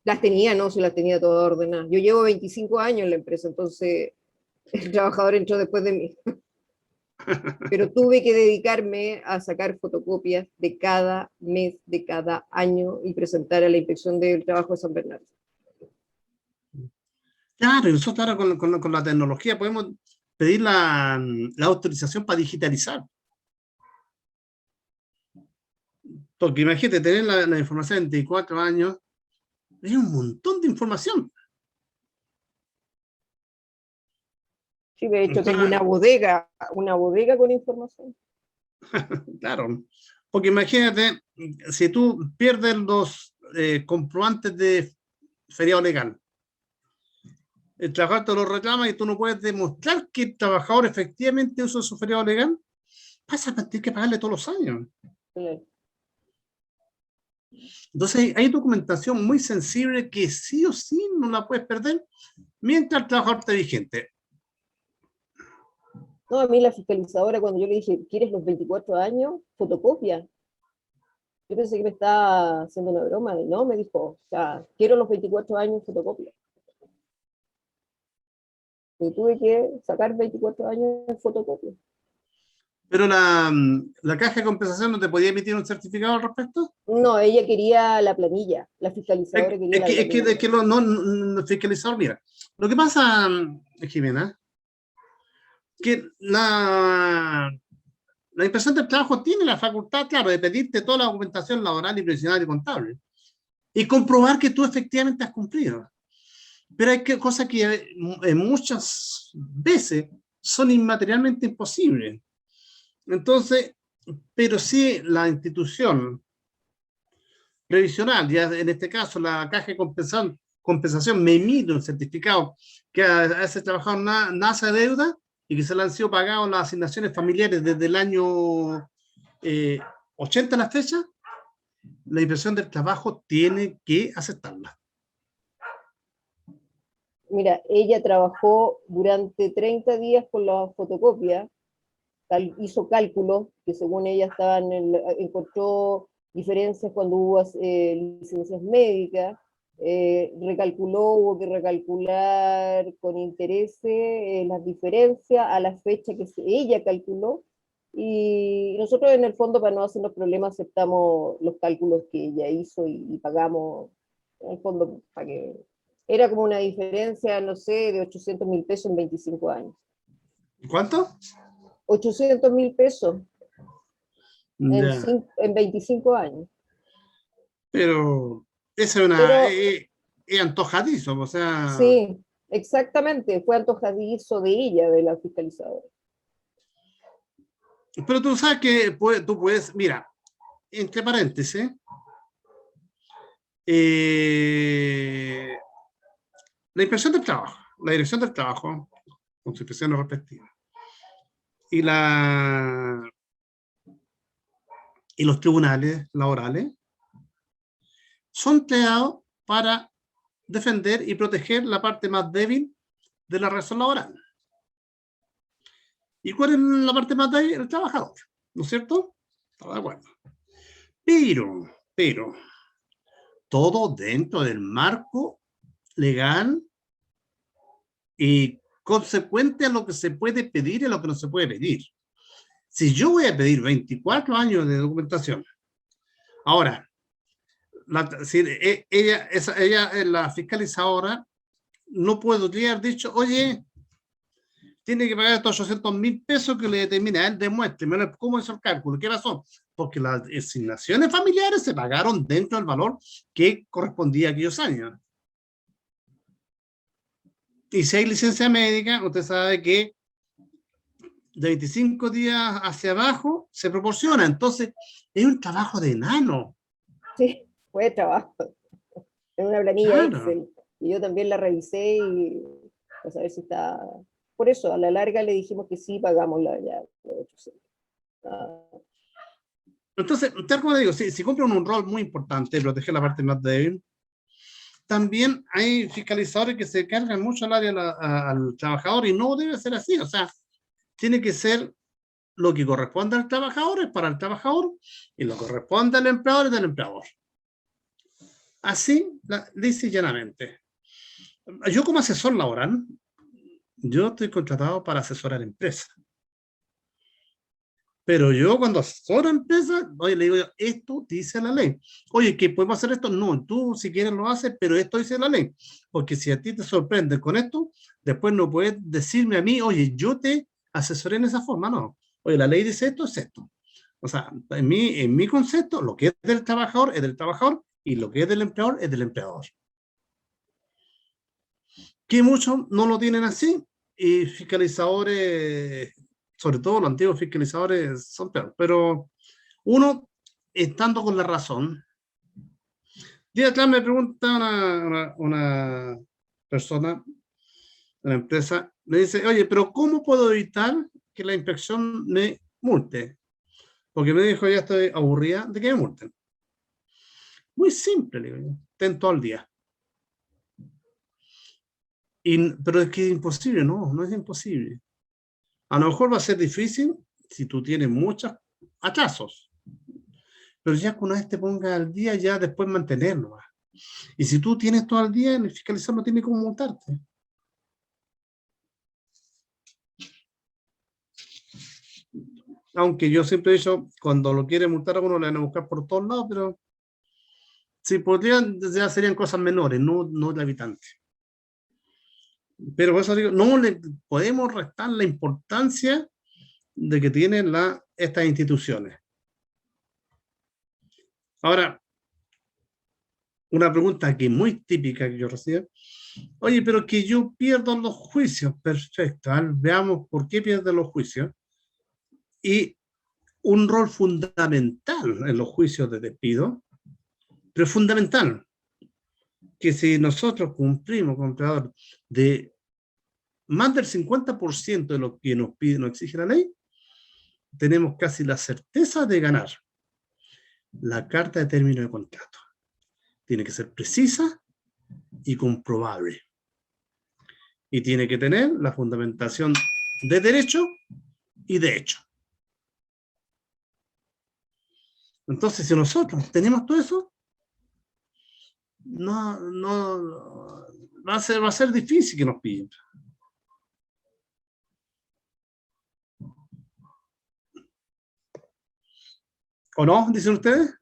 Las tenía, no, se las tenía todas ordenadas. Yo llevo 25 años en la empresa, entonces el trabajador entró después de mí. Pero tuve que dedicarme a sacar fotocopias de cada mes, de cada año y presentar a la Inspección del Trabajo de San Bernardo. Claro, y nosotros ahora con la tecnología podemos pedir la autorización para digitalizar. Porque imagínate, tener la información de 24 años, es un montón de información. Sí, de hecho tengo una bodega con información. Claro, porque imagínate, si tú pierdes los comprobantes de feriado legal, el trabajador te lo reclama y tú no puedes demostrar que el trabajador efectivamente usó su feriado legal, vas a tener que pagarle todos los años. Sí. Entonces hay documentación muy sensible que sí o sí no la puedes perder mientras el trabajador esté vigente. No, a mí la fiscalizadora cuando yo le dije, ¿quieres los 24 años? Fotocopia. Yo pensé que me estaba haciendo una broma, y no, me dijo, o sea, quiero los 24 años fotocopia. Y tuve que sacar 24 años en fotocopia. Pero la caja de compensación no te podía emitir un certificado al respecto. No, ella quería la planilla, la fiscalizadora quería la planilla. Es que el fiscalizador, mira, lo que pasa, Jimena, que la inspección del trabajo tiene la facultad, claro, de pedirte toda la documentación laboral y previsional y contable y comprobar que tú efectivamente has cumplido. Pero hay cosas que muchas veces son inmaterialmente imposibles. Entonces, pero si la institución previsional, ya en este caso la caja de compensación me emite un certificado que a ese trabajador nace deuda y que se le han sido pagadas las asignaciones familiares desde el año 80 a la fecha, la inspección del trabajo tiene que aceptarla. Mira, ella trabajó durante 30 días con la fotocopia, hizo cálculos que según ella encontró diferencias cuando hubo licencias médicas, hubo que recalcular con intereses las diferencias a la fecha que ella calculó, y nosotros en el fondo, para no hacernos problemas, aceptamos los cálculos que ella hizo y pagamos, en el fondo, para que era como una diferencia, no sé, de 800.000 pesos en 25 años. ¿Cuánto? 800.000 pesos en 25 años. Pero esa es antojadizo, o sea... Sí, exactamente, fue antojadizo de ella, de la fiscalizadora. Pero tú sabes que tú puedes, mira, entre paréntesis, la inspección del trabajo, la dirección del trabajo, con sus inspecciones respectivas, y los tribunales laborales son creados para defender y proteger la parte más débil de la relación laboral. ¿Y cuál es la parte más débil? El trabajador, ¿no es cierto? Estamos de acuerdo. Pero, todo dentro del marco legal y consecuente a lo que se puede pedir y a lo que no se puede pedir. Si yo voy a pedir 24 años de documentación, ahora, si ella es la fiscalizadora, no puedo haber dicho, oye, tiene que pagar estos 800.000 pesos que le determina, él demuestre, ¿cómo hizo el cálculo? ¿Qué pasó? Porque las asignaciones familiares se pagaron dentro del valor que correspondía a aquellos años. Y si hay licencia médica, usted sabe que de 25 días hacia abajo se proporciona. Entonces, es un trabajo de enano. Sí, fue trabajo. En una planilla Claro. Excel. Y yo también la revisé y pues a ver si está... Por eso, a la larga le dijimos que sí, pagamos la 800. Entonces, tal como digo, si cumplen un rol muy importante, proteger la parte más débil, también hay fiscalizadores que se cargan mucho al área al trabajador y no debe ser así. O sea, tiene que ser lo que corresponde al trabajador es para el trabajador y lo que corresponde al empleador es del empleador. Así, dice llanamente. Yo como asesor laboral, yo estoy contratado para asesorar empresas. Pero yo cuando asesoro empresas, oye, le digo, esto dice la ley. Oye, ¿qué podemos hacer esto? No, tú si quieres lo haces, pero esto dice la ley. Porque si a ti te sorprende con esto, después no puedes decirme a mí, oye, yo te asesoré en esa forma. No. Oye, la ley dice esto, es esto. O sea, en mi concepto, lo que es del trabajador y lo que es del empleador es del empleador. Que muchos no lo tienen así y fiscalizadores, sobre todo los antiguos fiscalizadores, son peor. Pero uno, estando con la razón, día atrás me pregunta una persona, una empresa, me dice, oye, pero ¿cómo puedo evitar que la inspección me multe? Porque me dijo, ya estoy aburrida de que me multen. Muy simple, le digo yo, ten todo el día. Pero es que es imposible, no es imposible. A lo mejor va a ser difícil si tú tienes muchos atrasos. Pero ya que una vez te pongas al día, ya después mantenerlo. Y si tú tienes todo el día, el fiscalizador no tiene cómo multarte. Aunque yo siempre he dicho, cuando lo quiere multar a uno, le van a buscar por todos lados, pero si podrían, ya serían cosas menores, no gravitantes. Pero por eso digo, no le podemos restar la importancia de que tienen estas instituciones. Ahora, una pregunta que es muy típica que yo recibo, oye, pero que yo pierdo los juicios. Perfecto, veamos por qué pierden los juicios. Y un rol fundamental en los juicios de despido, pero fundamental, que si nosotros cumplimos con empleador de más del 50% de lo que nos pide, nos exige la ley, tenemos casi la certeza de ganar la carta de término de contrato. Tiene que ser precisa y comprobable. Y tiene que tener la fundamentación de derecho y de hecho. Entonces, si nosotros tenemos todo eso, va a ser difícil que nos piden. ¿O no? ¿Dicen ustedes?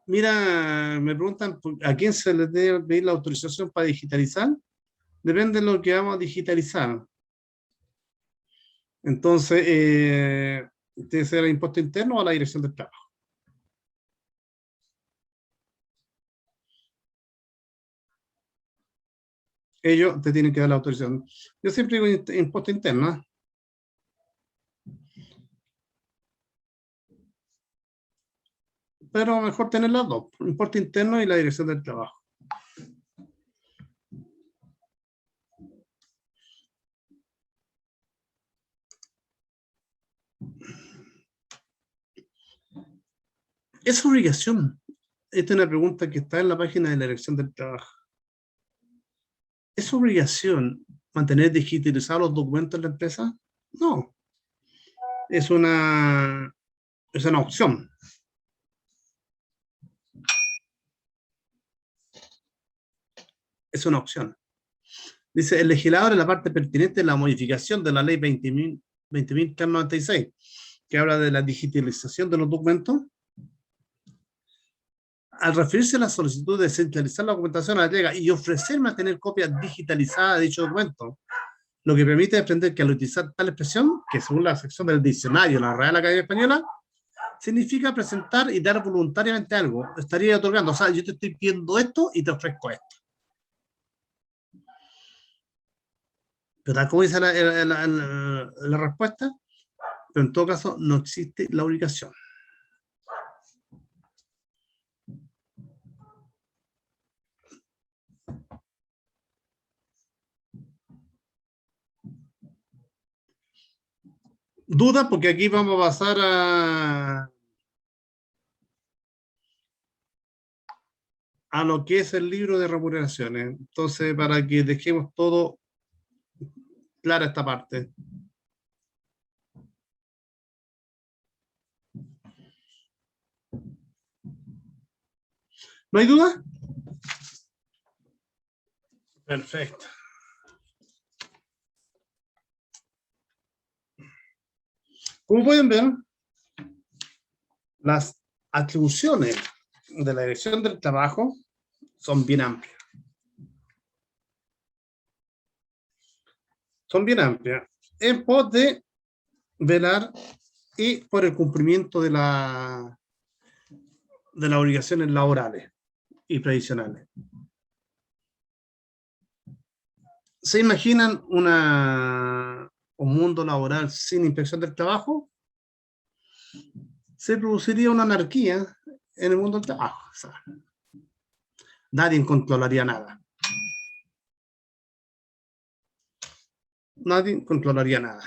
Mira, me preguntan a quién se le debe pedir la autorización para digitalizar. Depende de lo que vamos a digitalizar. Entonces, tiene que ser el impuesto interno o la dirección del trabajo. Ellos te tienen que dar la autorización. Yo siempre digo impuesto interno, ¿eh? Pero mejor tener las dos, impuesto interno y la dirección del trabajo. Es obligación. Esta es una pregunta que está en la página de la Dirección del Trabajo. ¿Es obligación mantener digitalizados los documentos de la empresa? No. Es una opción. Es una opción. Dice, el legislador en la parte pertinente de la modificación de la ley 20.096, que habla de la digitalización de los documentos, al referirse a la solicitud de centralizar la documentación alega y ofrecer mantener copias digitalizadas de dicho documento, lo que permite aprender que al utilizar tal expresión, que según la sección del diccionario de la Real Academia Española, significa presentar y dar voluntariamente algo. Estaría otorgando, o sea, yo te estoy pidiendo esto y te ofrezco esto. Pero tal como dice la respuesta, pero en todo caso no existe la obligación. Duda, porque aquí vamos a pasar a lo que es el libro de remuneraciones. Entonces, para que dejemos todo clara esta parte. ¿No hay duda? Perfecto. Como pueden ver, las atribuciones de la Dirección del Trabajo son bien amplias. Son bien amplias. En pos de velar y por el cumplimiento de las obligaciones laborales y previsionales. ¿Se imaginan un mundo laboral sin inspección del trabajo? Se produciría una anarquía en el mundo del trabajo. O sea, nadie controlaría nada. Nadie controlaría nada.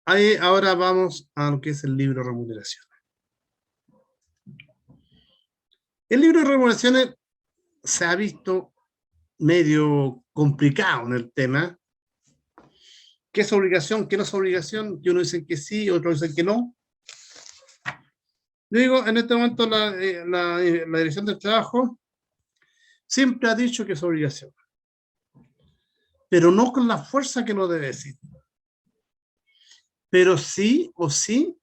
Ahí ahora vamos a lo que es el libro de remuneraciones. El libro de remuneraciones se ha visto medio complicado en el tema. ¿Qué es obligación? ¿Qué no es obligación? Que uno dice que sí, otro dice que no. Yo digo, en este momento la Dirección del Trabajo siempre ha dicho que es obligación, pero no con la fuerza que lo debe decir. Pero sí o sí,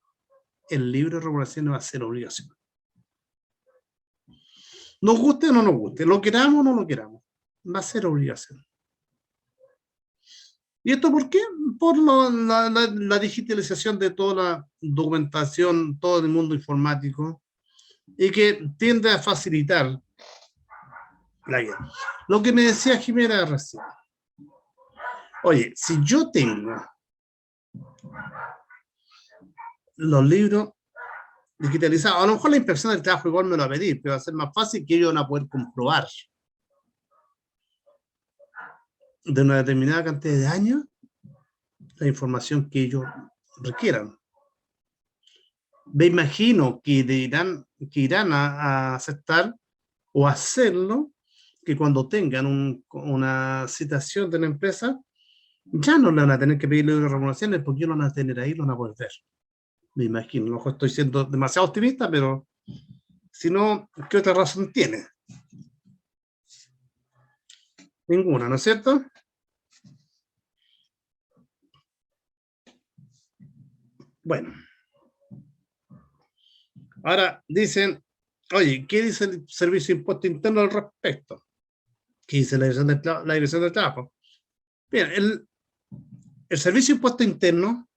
el libro de remuneraciones va a ser obligación. Nos guste o no nos guste, lo queramos o no lo queramos, va a ser obligación. ¿Y esto por qué? Por la digitalización de toda la documentación, todo el mundo informático, y que tiende a facilitar la guía. Lo que me decía Jimena recién. Oye, si yo tengo los libros digitalizados, a lo mejor la inspección del trabajo igual me lo va a pedir, pero va a ser más fácil que ellos van a poder comprobar de una determinada cantidad de años la información que ellos requieran. Me imagino que irán a aceptar o hacerlo, que cuando tengan una citación de la empresa, ya no le van a tener que pedir libros de remuneraciones porque lo van a tener ahí, lo van a poder ver. Me imagino, a lo mejor estoy siendo demasiado optimista, pero si no, ¿qué otra razón tiene? Ninguna, ¿no es cierto? Bueno. Ahora dicen, oye, ¿qué dice el Servicio de Impuesto Interno al respecto? ¿Qué dice la Dirección del Trabajo? Bien, el Servicio de Impuesto Interno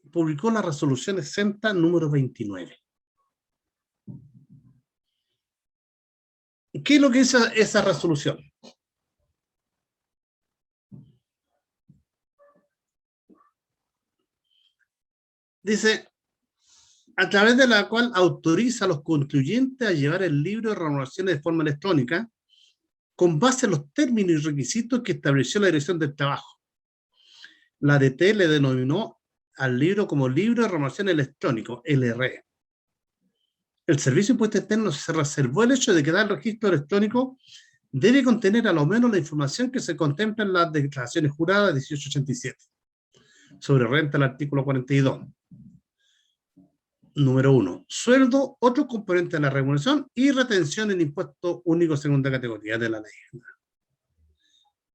publicó la resolución exenta número 29. ¿Qué es lo que dice esa resolución? Dice, a través de la cual autoriza a los contribuyentes a llevar el libro de remuneraciones de forma electrónica con base en los términos y requisitos que estableció la Dirección del Trabajo. La ADT le denominó al libro como libro de remuneración electrónico, LR. El Servicio de Impuesto Interno se reservó el hecho de que tal registro electrónico debe contener a lo menos la información que se contempla en las declaraciones juradas 1887 sobre renta, el artículo 42. Número 1. Sueldo, otro componente de la remuneración y retención en impuesto único segunda categoría de la ley.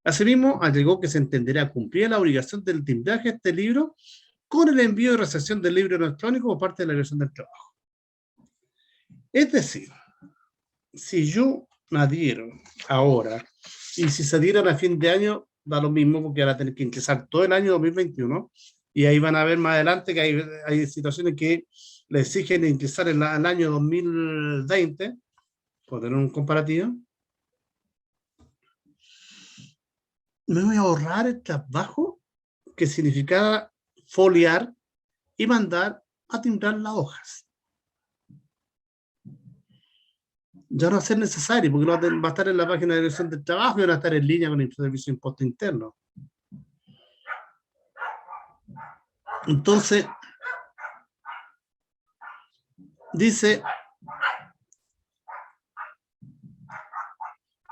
Asimismo, agregó que se entenderá cumplir la obligación del timbraje de este libro con el envío y recepción del libro electrónico por parte de la Dirección del Trabajo. Es decir, si yo me adhiero ahora y si se adhieran a fin de año, da lo mismo porque ahora tienen que ingresar todo el año 2021 y ahí van a ver más adelante que hay situaciones que le exigen ingresar en el año 2020, por tener un comparativo. Me voy a ahorrar el trabajo que significaba foliar y mandar a timbrar las hojas. Ya no va a ser necesario, porque va a estar en la página de Dirección del Trabajo y van a estar en línea con el Servicio de Impuesto Interno. Entonces, dice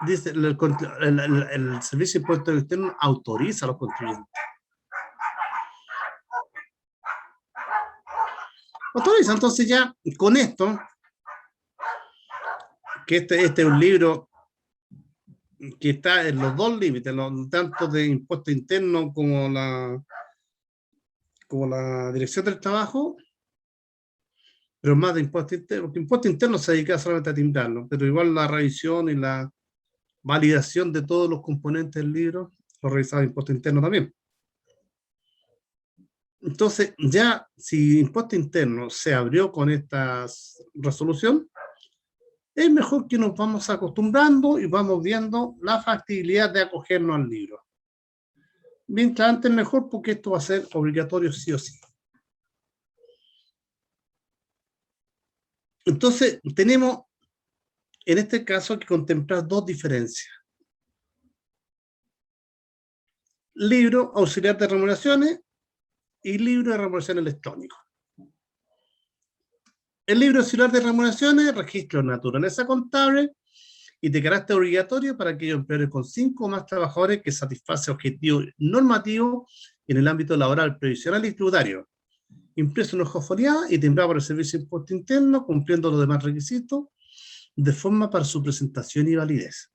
el Servicio de Impuesto Interno autoriza a los contribuyentes. Autoriza, entonces ya con esto, que este es un libro que está en los dos límites, tanto de impuesto interno como la Dirección del Trabajo, pero más de impuesto interno, porque impuesto interno se dedica solamente a timbrarlo, pero igual la revisión y la validación de todos los componentes del libro lo revisaba impuesto interno también. Entonces, ya si impuesto interno se abrió con esta resolución, es mejor que nos vamos acostumbrando y vamos viendo la factibilidad de acogernos al libro. Mientras antes mejor, porque esto va a ser obligatorio sí o sí. Entonces, tenemos en este caso que contemplar dos diferencias. Libro auxiliar de remuneraciones y libro de remuneración electrónico. El libro auxiliar de remuneraciones, registro de naturaleza contable y de carácter obligatorio para aquellos empleadores con 5 o más trabajadores que satisface objetivos normativos en el ámbito laboral, previsional y tributario. Impreso en hoja foliada y timbrado por el Servicio de Impuesto Interno, cumpliendo los demás requisitos, de forma para su presentación y validez.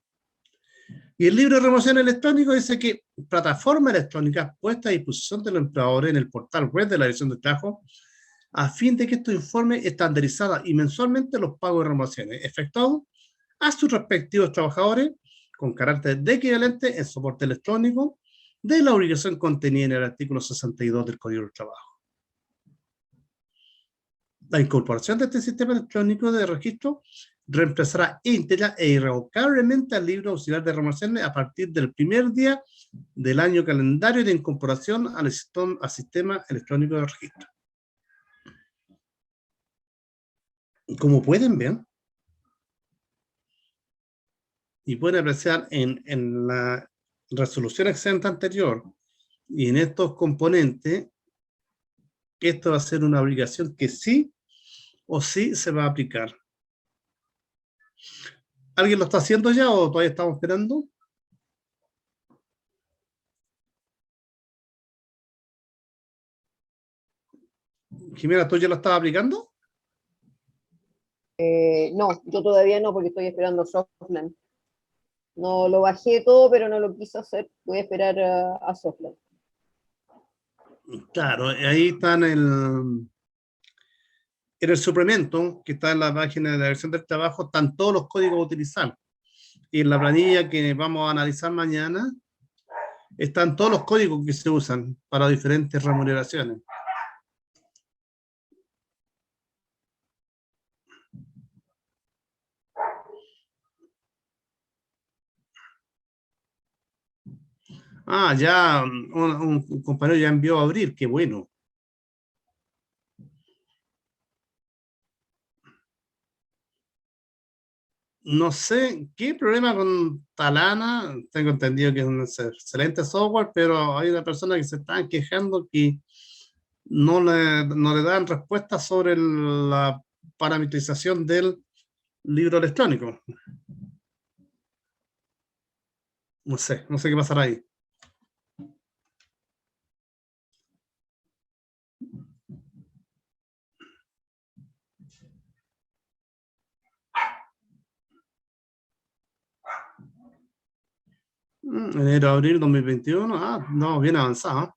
Y el libro de remuneración electrónico dice que plataforma electrónica puesta a disposición de los empleadores en el portal web de la Dirección del Trabajo, a fin de que estos informes estandarizada y mensualmente los pagos de remuneraciones efectuados a sus respectivos trabajadores con carácter de equivalente en soporte electrónico de la obligación contenida en el artículo 62 del Código del Trabajo. La incorporación de este sistema electrónico de registro reemplazará íntegra e irrevocablemente al libro auxiliar de remuneraciones a partir del primer día del año calendario de incorporación al sistema electrónico de registro. Como pueden ver, y pueden apreciar en la resolución exenta anterior y en estos componentes, que esto va a ser una obligación que sí o sí se va a aplicar. ¿Alguien lo está haciendo ya o todavía estamos esperando? Jimena, ¿tú ya lo estás aplicando? No, yo todavía no, porque estoy esperando Softland. No lo bajé todo, pero no lo quise hacer. Voy a esperar a Softland. Claro, ahí está en el suplemento que está en la página de la Dirección del Trabajo, están todos los códigos a utilizar. Y en la planilla que vamos a analizar mañana, están todos los códigos que se usan para diferentes remuneraciones. Ah, ya un compañero ya envió a abrir, qué bueno. no sé qué problema con Talana. Tengo entendido que es un excelente software, pero hay una persona que se está quejando que no le dan respuesta sobre la parametrización del libro electrónico. No sé qué pasará ahí. Enero, abril 2021. Ah, no, bien avanzado.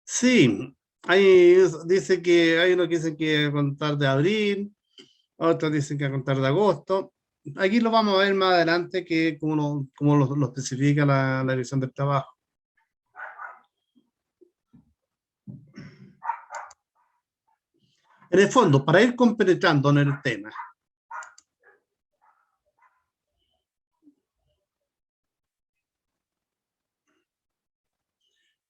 Sí, hay uno que dice que a contar de abril, otros dicen que a contar de agosto. Aquí lo vamos a ver más adelante, que como lo especifica la Dirección del Trabajo. En el fondo, para ir compenetrando en el tema,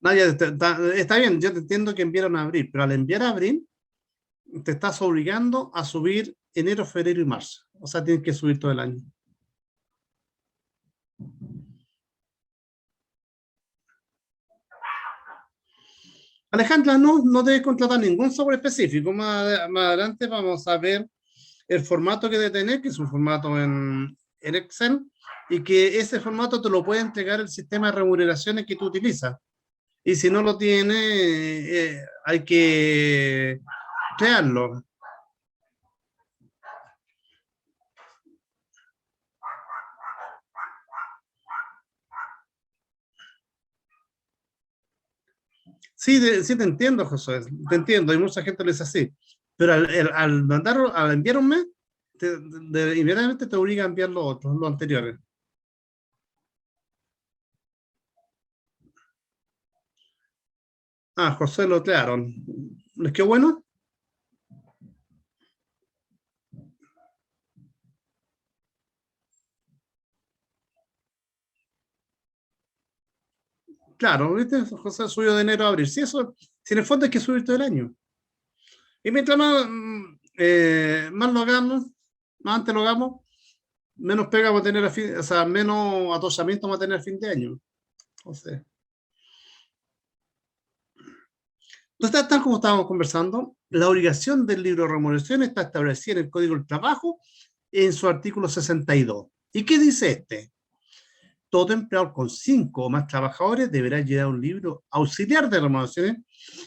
Nadia, está bien, yo te entiendo que enviaron a abril, pero al enviar a abril, te estás obligando a subir enero, febrero y marzo. O sea, tienes que subir todo el año. Alejandra, no debes contratar ningún software específico. Más adelante vamos a ver el formato que debe tener, que es un formato en Excel, y que ese formato te lo puede entregar el sistema de remuneraciones que tú utilizas. Y si no lo tiene, hay que crearlo. Sí, te entiendo, José, te entiendo, hay mucha gente que lo dice así, pero al enviar un mes, inmediatamente te obliga a enviar los otros, los anteriores. Ah, José lo crearon. ¿Les quedó bueno? Claro, ¿viste? José subió de enero a abril. Sí, eso, si en el fondo hay que subir todo el año. Y mientras más lo hagamos, más antes lo hagamos, menos pega va a tener o sea, menos atosamiento va a tener a fin de año. Entonces, tal como estábamos conversando, la obligación del libro de remuneración está establecida en el Código del Trabajo en su artículo 62. ¿Y qué dice este? Todo empleador con 5 o más trabajadores deberá llevar un libro auxiliar de remuneraciones,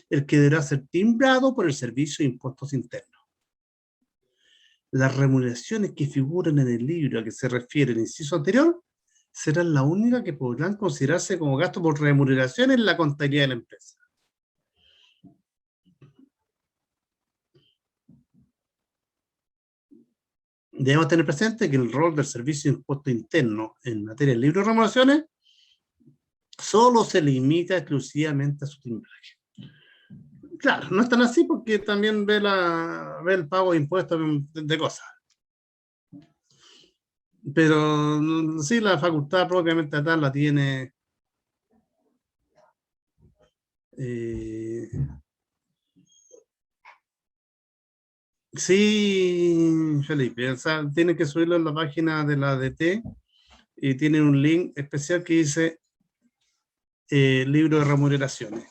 el que deberá ser timbrado por el Servicio de Impuestos Internos. Las remuneraciones que figuran en el libro a que se refiere el inciso anterior serán la única que podrán considerarse como gasto por remuneración en la contabilidad de la empresa. Debemos tener presente que el rol del Servicio de Impuestos Internos en materia de libro de remuneraciones solo se limita exclusivamente a su timbraje. Claro, no es tan así porque también ve el pago de impuestos de cosas. Pero sí, la facultad propiamente tal la tiene sí, Felipe, o sea, tiene que subirlo en la página de la ADT y tiene un link especial que dice libro de remuneraciones.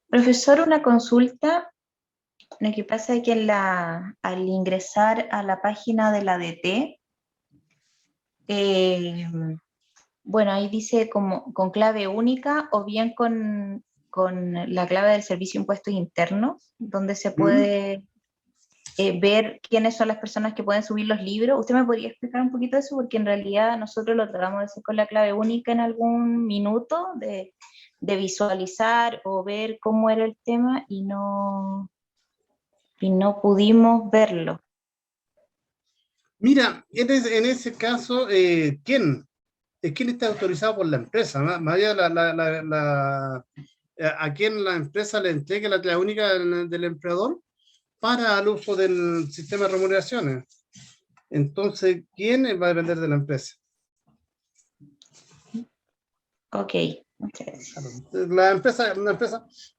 Profesor, una consulta. Lo que pasa es que al ingresar a la página de la DT, bueno, ahí dice como con clave única o bien con la clave del Servicio de Impuestos Internos, donde se puede ver quiénes son las personas que pueden subir los libros. ¿Usted me podría explicar un poquito eso? Porque en realidad nosotros lo tratamos de hacer con la clave única en algún minuto, de visualizar o ver cómo era el tema y no pudimos verlo. Mira, en ese caso, ¿quién está autorizado por la empresa? Más allá a quién la empresa le entregue la clave única del empleador para el uso del sistema de remuneraciones. Entonces, ¿quién va a depender de la empresa? Ok, muchas gracias. La empresa,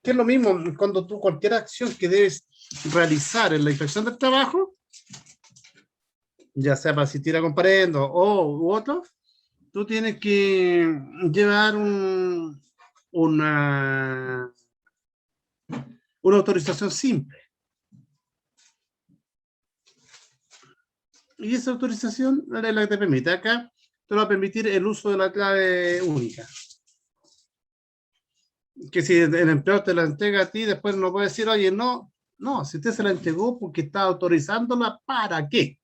que es lo mismo cuando tú cualquier acción que debes realizar en la inspección del trabajo, ya sea para asistir a comparendo u otro, tú tienes que llevar una autorización simple. Y esa autorización es la que te permite. Acá te va a permitir el uso de la clave única. Que si el empleador te la entrega a ti, después no puede decir, oye, no, si usted se la entregó porque está autorizándola, ¿para qué?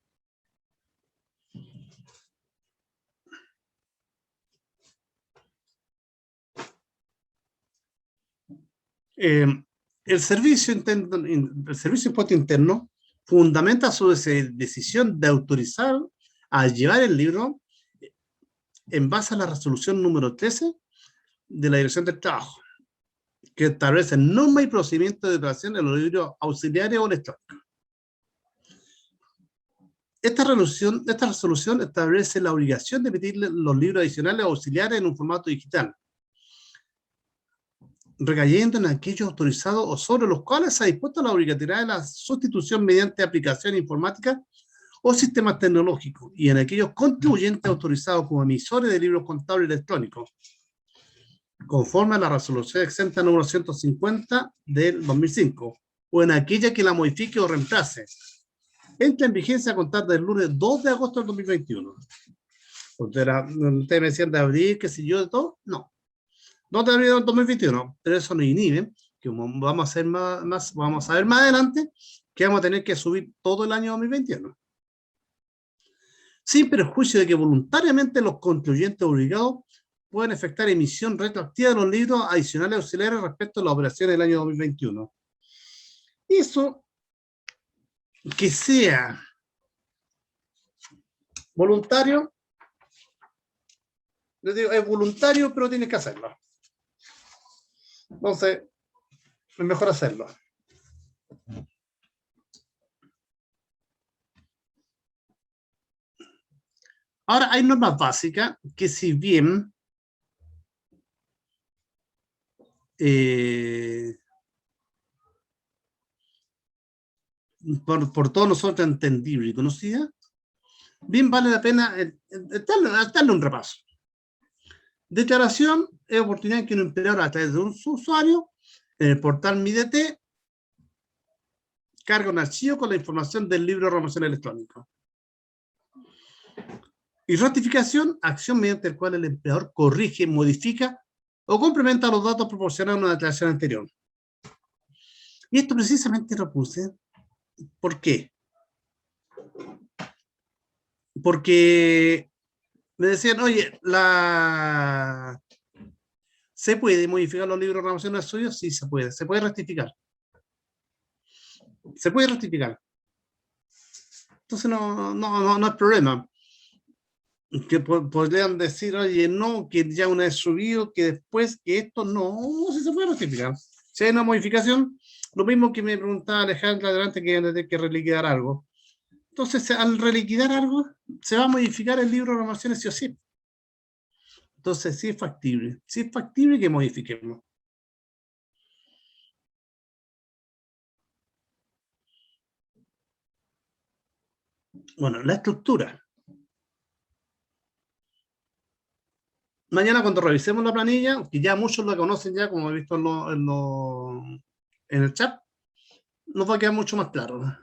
El servicio impuesto interno fundamenta su decisión de autorizar a llevar el libro en base a la resolución número 13 de la Dirección del Trabajo, que establece normas y procedimientos de operación en los libros auxiliares o electrónicos. Esta resolución establece la obligación de emitir los libros adicionales auxiliares en un formato digital, recayendo en aquellos autorizados o sobre los cuales se ha dispuesto la obligatoriedad de la sustitución mediante aplicación informática o sistemas tecnológicos, y en aquellos contribuyentes autorizados como emisores de libros contables electrónicos, conforme a la resolución exenta número 150 del 2005, o en aquella que la modifique o reemplace. Entra en vigencia a contar del lunes 2 de agosto del 2021. Ustedes me decían de abril, qué sé yo, de todo. No. 2 de abril del 2021. Pero eso no inhibe, que vamos a hacer vamos a ver más adelante, que vamos a tener que subir todo el año 2021. Sin perjuicio de que voluntariamente los contribuyentes obligados pueden efectuar emisión retroactiva de los libros adicionales auxiliares respecto a las operaciones del año 2021. Eso, que sea voluntario, les digo, es voluntario, pero tienes que hacerlo. Entonces, es mejor hacerlo. Ahora, hay normas básicas que, si bien por todos nosotros entendible y conocida, bien vale la pena darle un repaso. Declaración es oportunidad que un empleador, a través de un usuario, en el portal MiDT, carga un archivo con la información del libro de renovación electrónico. Y ratificación, acción mediante la cual el empleador corrige, modifica o complementa los datos proporcionados en una declaración anterior. Y esto precisamente lo puse. ¿Por qué? Porque me decían, oye, ¿se puede modificar los libros de renovación suyos? Sí, se puede rectificar. Se puede rectificar. Entonces no hay problema. Que podrían decir, oye, no, que ya una vez subido, que después, que esto no, si se puede rectificar. Si hay una modificación, lo mismo que me preguntaba Alejandra adelante, que tiene que reliquidar algo. Entonces, al reliquidar algo, se va a modificar el libro de renovaciones sí o sí. Entonces, sí es factible que modifiquemos. Bueno, la estructura. Mañana, cuando revisemos la planilla, que ya muchos la conocen ya, como he visto en el chat, nos va a quedar mucho más claro.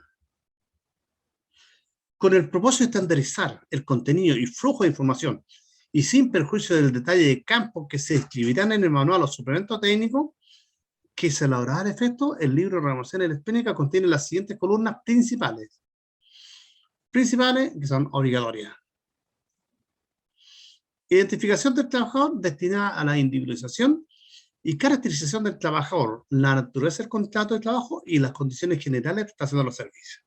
Con el propósito de estandarizar el contenido y flujo de información, y sin perjuicio del detalle de campo que se escribirán en el manual o suplemento técnico, que se elaborará al efecto, el libro de renovación electrónica contiene las siguientes columnas principales. Principales, que son obligatorias. Identificación del trabajador destinada a la individualización y caracterización del trabajador, la naturaleza del contrato de trabajo y las condiciones generales de prestación de los servicios.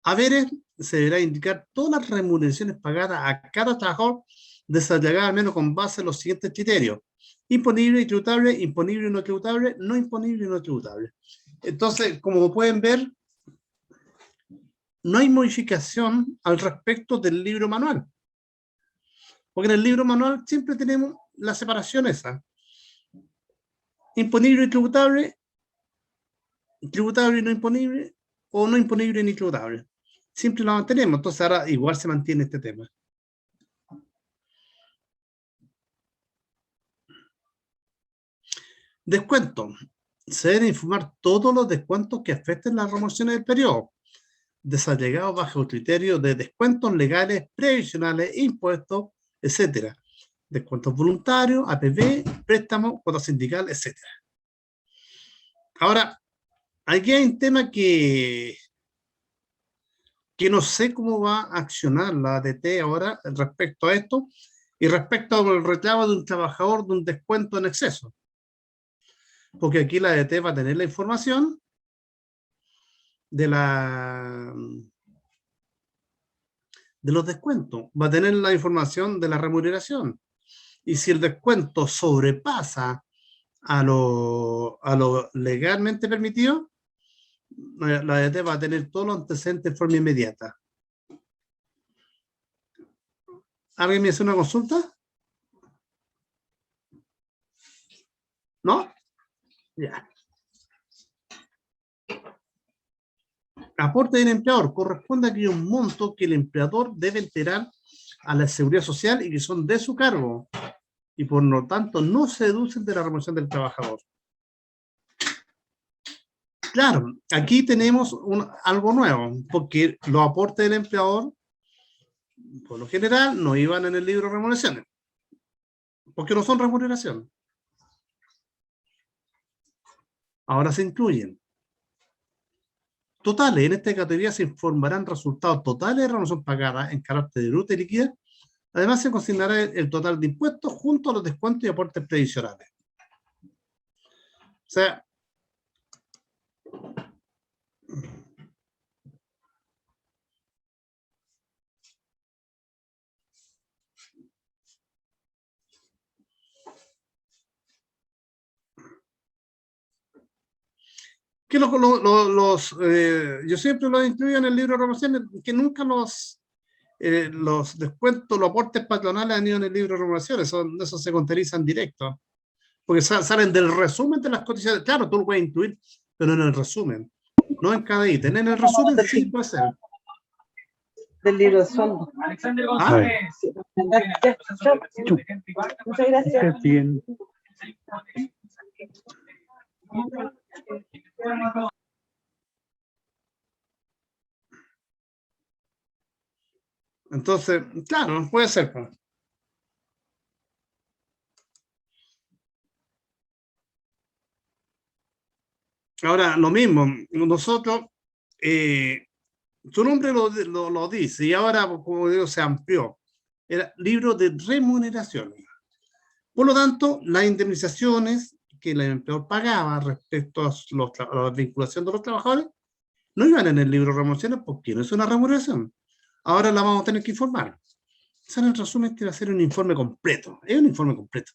Haberes, se deberá indicar todas las remuneraciones pagadas a cada trabajador, desagregadas al menos con base en los siguientes criterios: imponible y tributable, imponible y no tributable, no imponible y no tributable. Entonces, como pueden ver, no hay modificación al respecto del libro manual. Porque en el libro manual siempre tenemos la separación esa. Imponible y tributable, tributable y no imponible, o no imponible ni tributable. Siempre lo mantenemos, entonces ahora igual se mantiene este tema. Descuento. Se deben informar todos los descuentos que afecten las remuneraciones del periodo, desallegados bajo el criterio de descuentos legales, previsionales, impuestos, etcétera. Descuentos voluntarios, APB, préstamos, cuota sindical, etcétera. Ahora, aquí hay un tema que no sé cómo va a accionar la ADT ahora respecto a esto y respecto al reclamo de un trabajador de un descuento en exceso. Porque aquí la ADT va a tener la información de los descuentos, va a tener la información de la remuneración. Y si el descuento sobrepasa a lo legalmente permitido, la ADT va a tener todos los antecedentes de forma inmediata. ¿Alguien me hace una consulta? ¿No? Ya. Aporte del empleador. Corresponde a aquellos montos que el empleador debe enterar a la Seguridad Social y que son de su cargo. Y por lo tanto no se deducen de la remuneración del trabajador. Claro, aquí tenemos algo nuevo, porque los aportes del empleador, por lo general, no iban en el libro de remuneraciones, porque no son remuneración. Ahora se incluyen. Totales, en esta categoría se informarán resultados totales de remuneración pagada en carácter de bruta y líquida. Además se consignará el total de impuestos junto a los descuentos y aportes previsionales. O sea, que yo siempre los incluyo en el libro de remuneraciones, que nunca los descuentos, los aportes patronales han ido en el libro de remuneraciones, esos se contabilizan directo, porque salen del resumen de las cotizaciones. Claro, tú lo puedes incluir, pero en el resumen, no en cada ítem. En el resumen sí puede ser. Del libro de fondo. ¿Ah? Muchas gracias. Bien. Entonces, claro, puede ser. Ahora, lo mismo, nosotros, su nombre lo dice, y ahora, como digo, se amplió. Era libro de remuneraciones. Por lo tanto, las indemnizaciones que el empleador pagaba respecto a la vinculación de los trabajadores no iban en el libro de remuneraciones porque no es una remuneración. Ahora la vamos a tener que informar. O sea, en el resumen que va a ser un informe completo. Es un informe completo.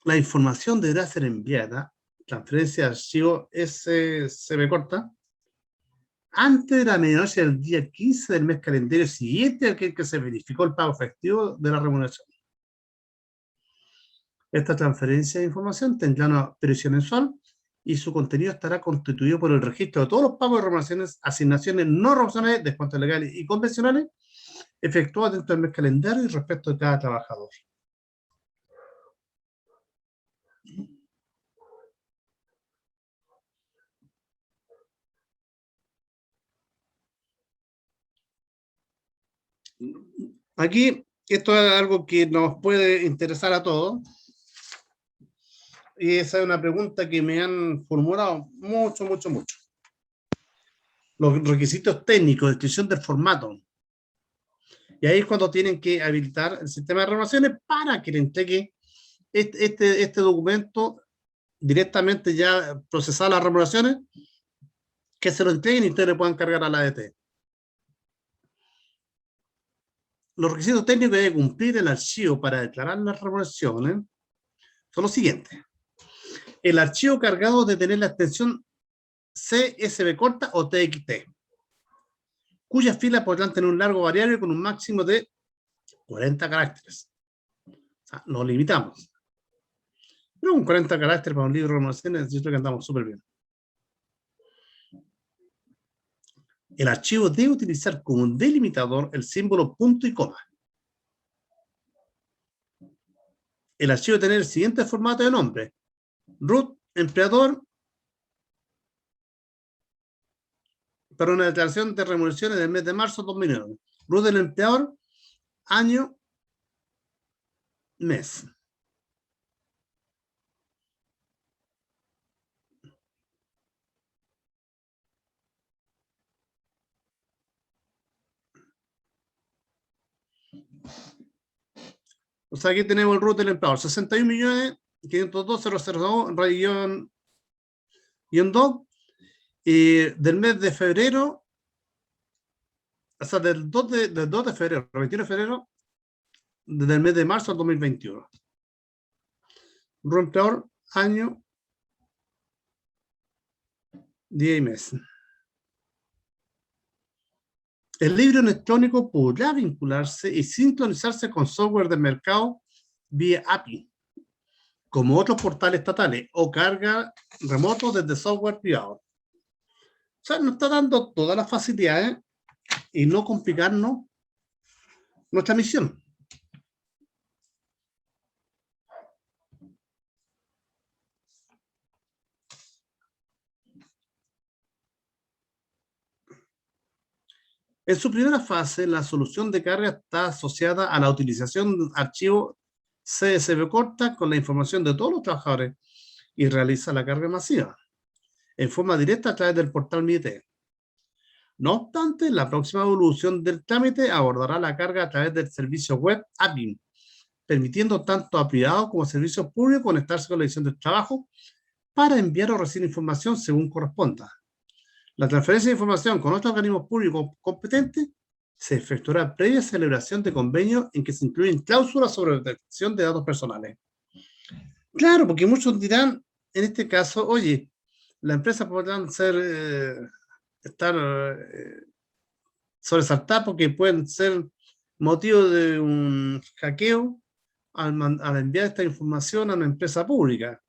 La información deberá ser enviada, transferencia de archivo SCB corta, antes de la medianoche del día 15 del mes calendario siguiente al que se verificó el pago efectivo de la remuneración. Esta transferencia de información tendrá una periodicidad mensual y su contenido estará constituido por el registro de todos los pagos de remuneraciones, asignaciones no remuneracionales, descuentos legales y convencionales efectuados dentro del mes calendario y respecto de cada trabajador. Aquí, esto es algo que nos puede interesar a todos. Y esa es una pregunta que me han formulado mucho. Los requisitos técnicos, descripción del formato. Y ahí es cuando tienen que habilitar el sistema de remuneraciones para que le entregue este documento directamente ya procesar las remuneraciones, que se lo entreguen y ustedes le puedan cargar a la ADT. Los requisitos técnicos que debe cumplir el archivo para declarar las remuneraciones son los siguientes. El archivo cargado de tener la extensión CSV corta o TXT, cuyas filas podrán tener un largo variable con un máximo de 40 caracteres. O sea, lo limitamos. Pero con 40 caracteres para un libro de remodelaciones, yo creo que andamos súper bien. El archivo debe utilizar como delimitador el símbolo punto y coma. El archivo debe tener el siguiente formato de nombre: root, empleador, para una declaración de remuneraciones del mes de marzo de 2009. Root del empleador, año, mes. O sea, aquí tenemos el root del empleador, 61.502.002, del mes de febrero, o sea, del 2 de febrero, 21 de febrero, desde el mes de marzo del 2021. Root empleador, año, día y mes. El libro electrónico podrá vincularse y sincronizarse con software de mercado vía API, como otros portales estatales, o carga remoto desde software privado. O sea, nos está dando todas las facilidades y no complicarnos nuestra misión. En su primera fase, la solución de carga está asociada a la utilización de archivos CSV corta con la información de todos los trabajadores y realiza la carga masiva en forma directa a través del portal MIT. No obstante, la próxima evolución del trámite abordará la carga a través del servicio web API, permitiendo tanto a privados como a servicios públicos conectarse con la edición del trabajo para enviar o recibir información según corresponda. La transferencia de información con otros organismos públicos competentes se efectuará previa celebración de convenios en que se incluyen cláusulas sobre la protección de datos personales. Claro, porque muchos dirán, en este caso, oye, la empresa podrán estar sobresaltadas porque pueden ser motivo de un hackeo al enviar esta información a una empresa pública.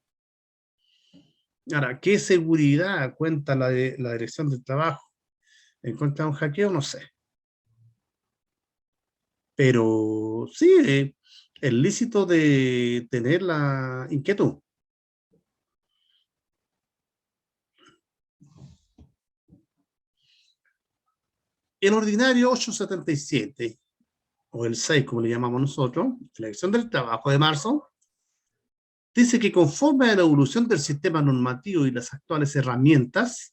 Ahora, ¿qué seguridad cuenta la Dirección del Trabajo en contra de un hackeo? No sé. Pero sí, es lícito de tener la inquietud. El ordinario 877, o el 6 como le llamamos nosotros, la Dirección del Trabajo de marzo, dice que conforme a la evolución del sistema normativo y las actuales herramientas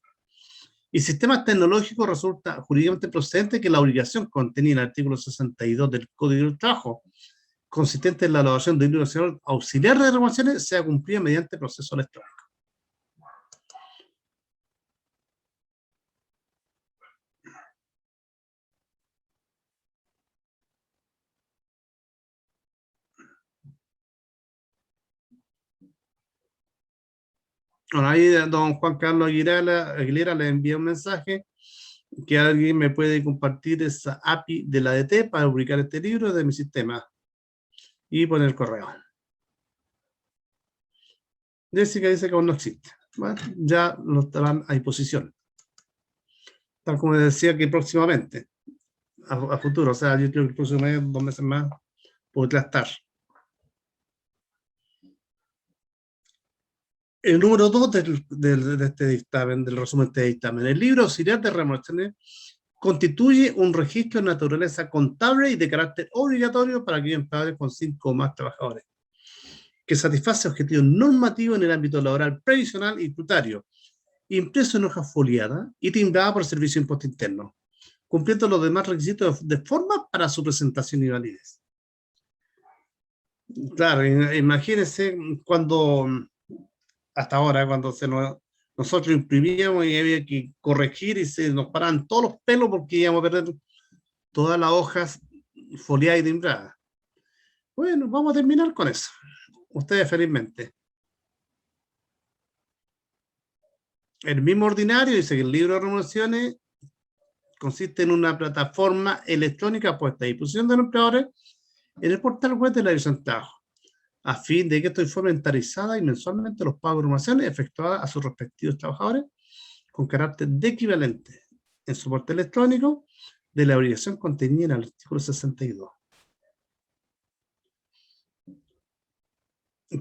y sistemas tecnológicos, resulta jurídicamente procedente que la obligación contenida en el artículo 62 del Código del Trabajo, consistente en la elaboración de un libro nacional auxiliar de reclamaciones, sea cumplida mediante proceso electrónico. Bueno, ahí don Juan Carlos Aguilera le envía un mensaje que alguien me puede compartir esa API de la ADT para publicar este libro de mi sistema y poner el correo. Jessica dice que aún no existe. Bueno, ya lo estarán a disposición. Tal como decía que próximamente, a futuro, o sea, yo creo que el próximo mes, 2 meses más, podrá estar. El número 2 de este dictamen, del resumen de este dictamen. El libro auxiliar de remuneraciones constituye un registro de naturaleza contable y de carácter obligatorio para aquellos empleadores con 5 o más trabajadores, que satisface objetivos normativos en el ámbito laboral, previsional y tributario, impreso en hoja foliada y timbrada por el Servicio de Impuesto Interno, cumpliendo los demás requisitos de forma para su presentación y validez. Claro, imagínense cuando, hasta ahora, cuando nosotros imprimíamos y había que corregir y se nos paraban todos los pelos porque íbamos a perder todas las hojas foliadas y timbradas. Bueno, vamos a terminar con eso. Ustedes felizmente. El mismo ordinario dice que el libro de remuneraciones consiste en una plataforma electrónica puesta a disposición de los empleadores en el portal web de la Dirección de Trabajo, a fin de que esto informe inventarizada y mensualmente los pagos de remuneraciones efectuadas a sus respectivos trabajadores con carácter de equivalente en soporte electrónico de la obligación contenida en el artículo 62.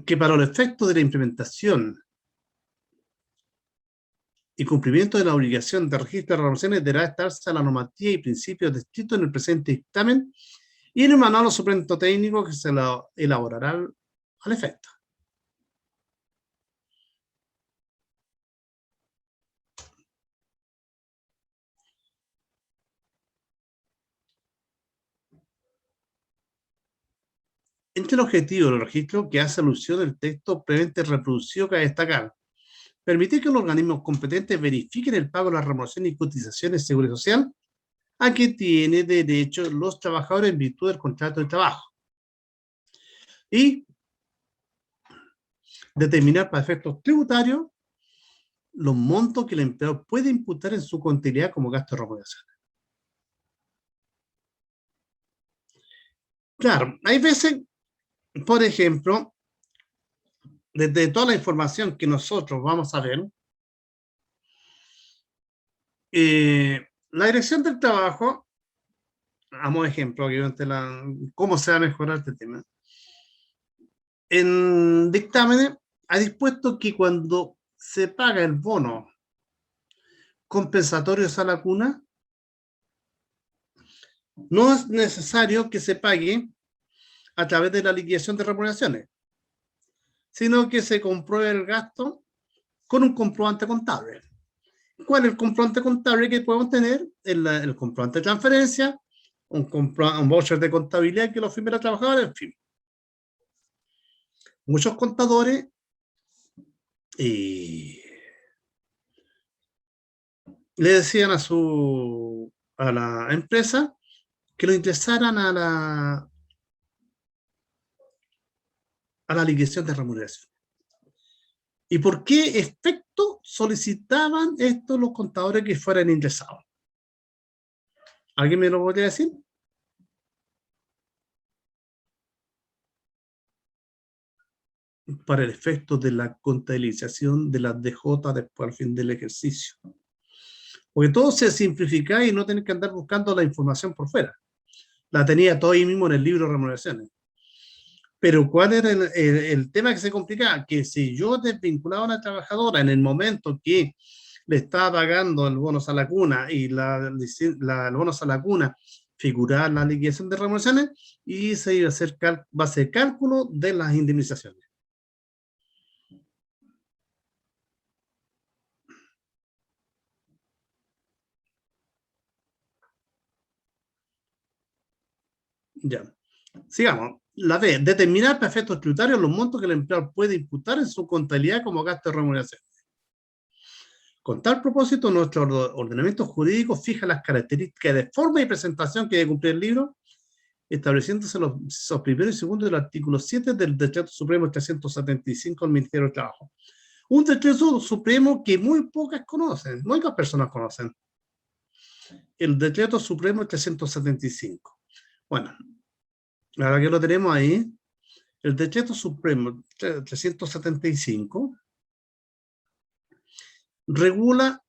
Que para los efectos de la implementación y cumplimiento de la obligación de registro de remuneraciones deberá estarse a la normativa y principios descritos en el presente dictamen y en el manual o suplemento técnico que se lo elaborará al efecto. Entre el objetivo del registro que hace alusión al texto previamente reproducido cabe destacar: permitir que los organismos competentes verifiquen el pago de las remuneraciones y cotizaciones de seguridad social a que tienen derecho los trabajadores en virtud del contrato de trabajo. Y determinar para efectos tributarios los montos que el empleador puede imputar en su contabilidad como gasto de remuneración. Claro, hay veces, por ejemplo, desde toda la información que nosotros vamos a ver, la Dirección del Trabajo, damos ejemplo, cómo se va a mejorar este tema. En dictámenes ha dispuesto que cuando se paga el bono compensatorio a la cuna, no es necesario que se pague a través de la liquidación de remuneraciones, sino que se compruebe el gasto con un comprobante contable. ¿Cuál es el comprobante contable que podemos tener? El comprobante de transferencia, un voucher de contabilidad que lo firme la trabajadora, en fin. Muchos contadores le decían a la empresa que lo ingresaran a la liquidación de remuneración. ¿Y por qué efecto solicitaban esto los contadores que fueran ingresados? ¿Alguien me lo podría decir? Para el efecto de la contabilización de las DJ después al fin del ejercicio. Porque todo se simplifica y no tenés que andar buscando la información por fuera. La tenía todo ahí mismo en el libro de remuneraciones. Pero ¿cuál era el tema que se complicaba? Que si yo desvinculaba a una trabajadora en el momento que le estaba pagando el bono a la cuna y el bono a la cuna figuraba en la liquidación de remuneraciones y se iba a hacer base de cálculo de las indemnizaciones. Ya. Sigamos. La B, determinar para efectos tributarios los montos que el empleador puede imputar en su contabilidad como gasto de remuneración. Con tal propósito, nuestro ordenamiento jurídico fija las características de forma y presentación que debe cumplir el libro, estableciéndose los primeros y segundos del artículo 7 del Decreto Supremo 375 del Ministerio del Trabajo. Un decreto supremo que muy pocas conocen, muy pocas personas conocen. El Decreto Supremo 375. Bueno, ahora que lo tenemos ahí, el Decreto Supremo 375 regula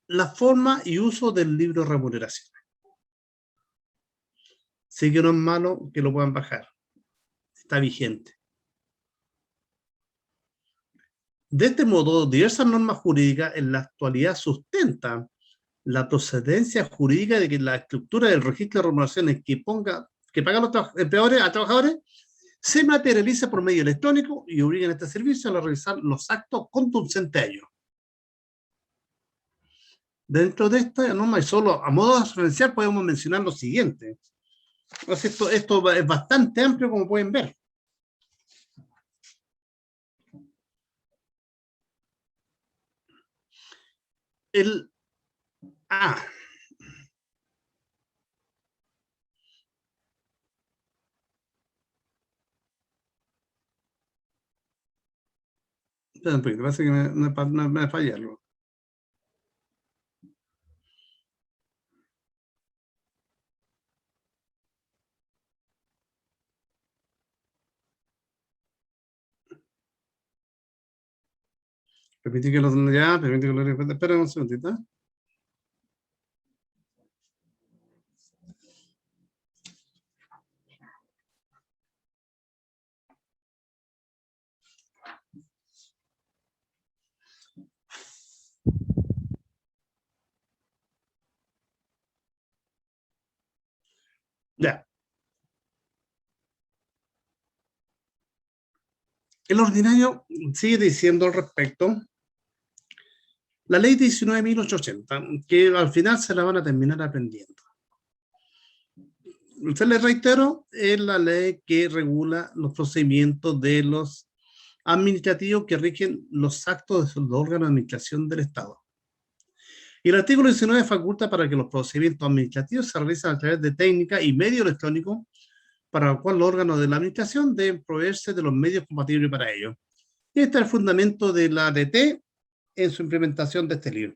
la forma y uso del libro de remuneración. Sí que no es malo que lo puedan bajar. Está vigente. De este modo, diversas normas jurídicas en la actualidad sustentan la procedencia jurídica de que la estructura del registro de remuneraciones que pagan los empleadores a trabajadores se materializa por medio electrónico y obligan a este servicio a realizar los actos conducentes a ello. Dentro de esta norma, y solo a modo referencial, podemos mencionar lo siguiente. Entonces, esto es bastante amplio, como pueden ver. Espera un poquito, parece que me falla algo. Permití que lo ya, permití que lo esperen un segundito. Ya. El ordinario sigue diciendo al respecto la ley 19.880, que al final se la van a terminar aprendiendo. Se les reitero, es la ley que regula los procedimientos de los administrativos que rigen los actos de los órganos de administración del Estado. Y el artículo 19 faculta para que los procedimientos administrativos se realicen a través de técnicas y medios electrónicos, para lo cual los órganos de la administración deben proveerse de los medios compatibles para ello. Y este es el fundamento de la ADT en su implementación de este libro.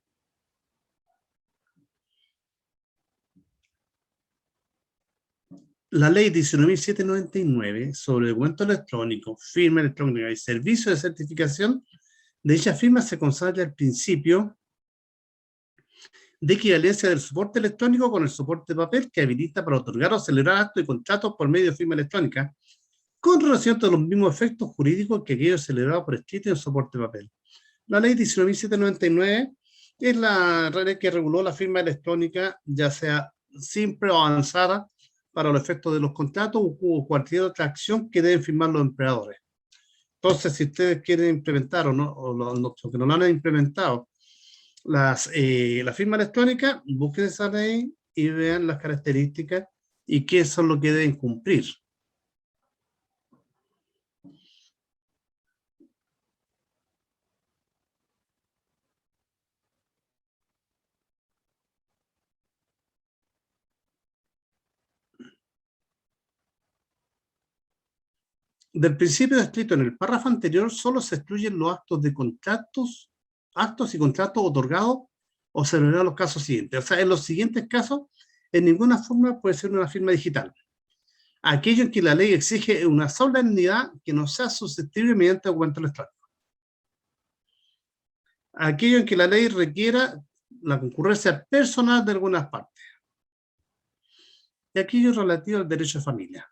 La ley 19.799 sobre documento electrónico, firma electrónica y servicio de certificación de dicha firma se consagra el principio de equivalencia del soporte electrónico con el soporte de papel que habilita para otorgar o celebrar actos y contratos por medio de firma electrónica, con relación a los mismos efectos jurídicos que aquellos celebrados por escrito en soporte de papel. La ley 19.799 es la ley que reguló la firma electrónica, ya sea simple o avanzada, para los efectos de los contratos o cualquier otra acción que deben firmar los empleadores. Entonces, si ustedes quieren implementar o no, o los que no lo han implementado, la firma electrónica, busquen esa ley y vean las características y qué son lo que deben cumplir. Del principio descrito en el párrafo anterior, solo se excluyen los actos de contratos, actos y contratos otorgados o celebrados en los casos siguientes. O sea, en los siguientes casos, en ninguna forma puede ser una firma digital. Aquello en que la ley exige una solemnidad que no sea susceptible mediante documento electrónico. Aquello en que la ley requiera la concurrencia personal de algunas partes. Y aquello relativo al derecho de familia.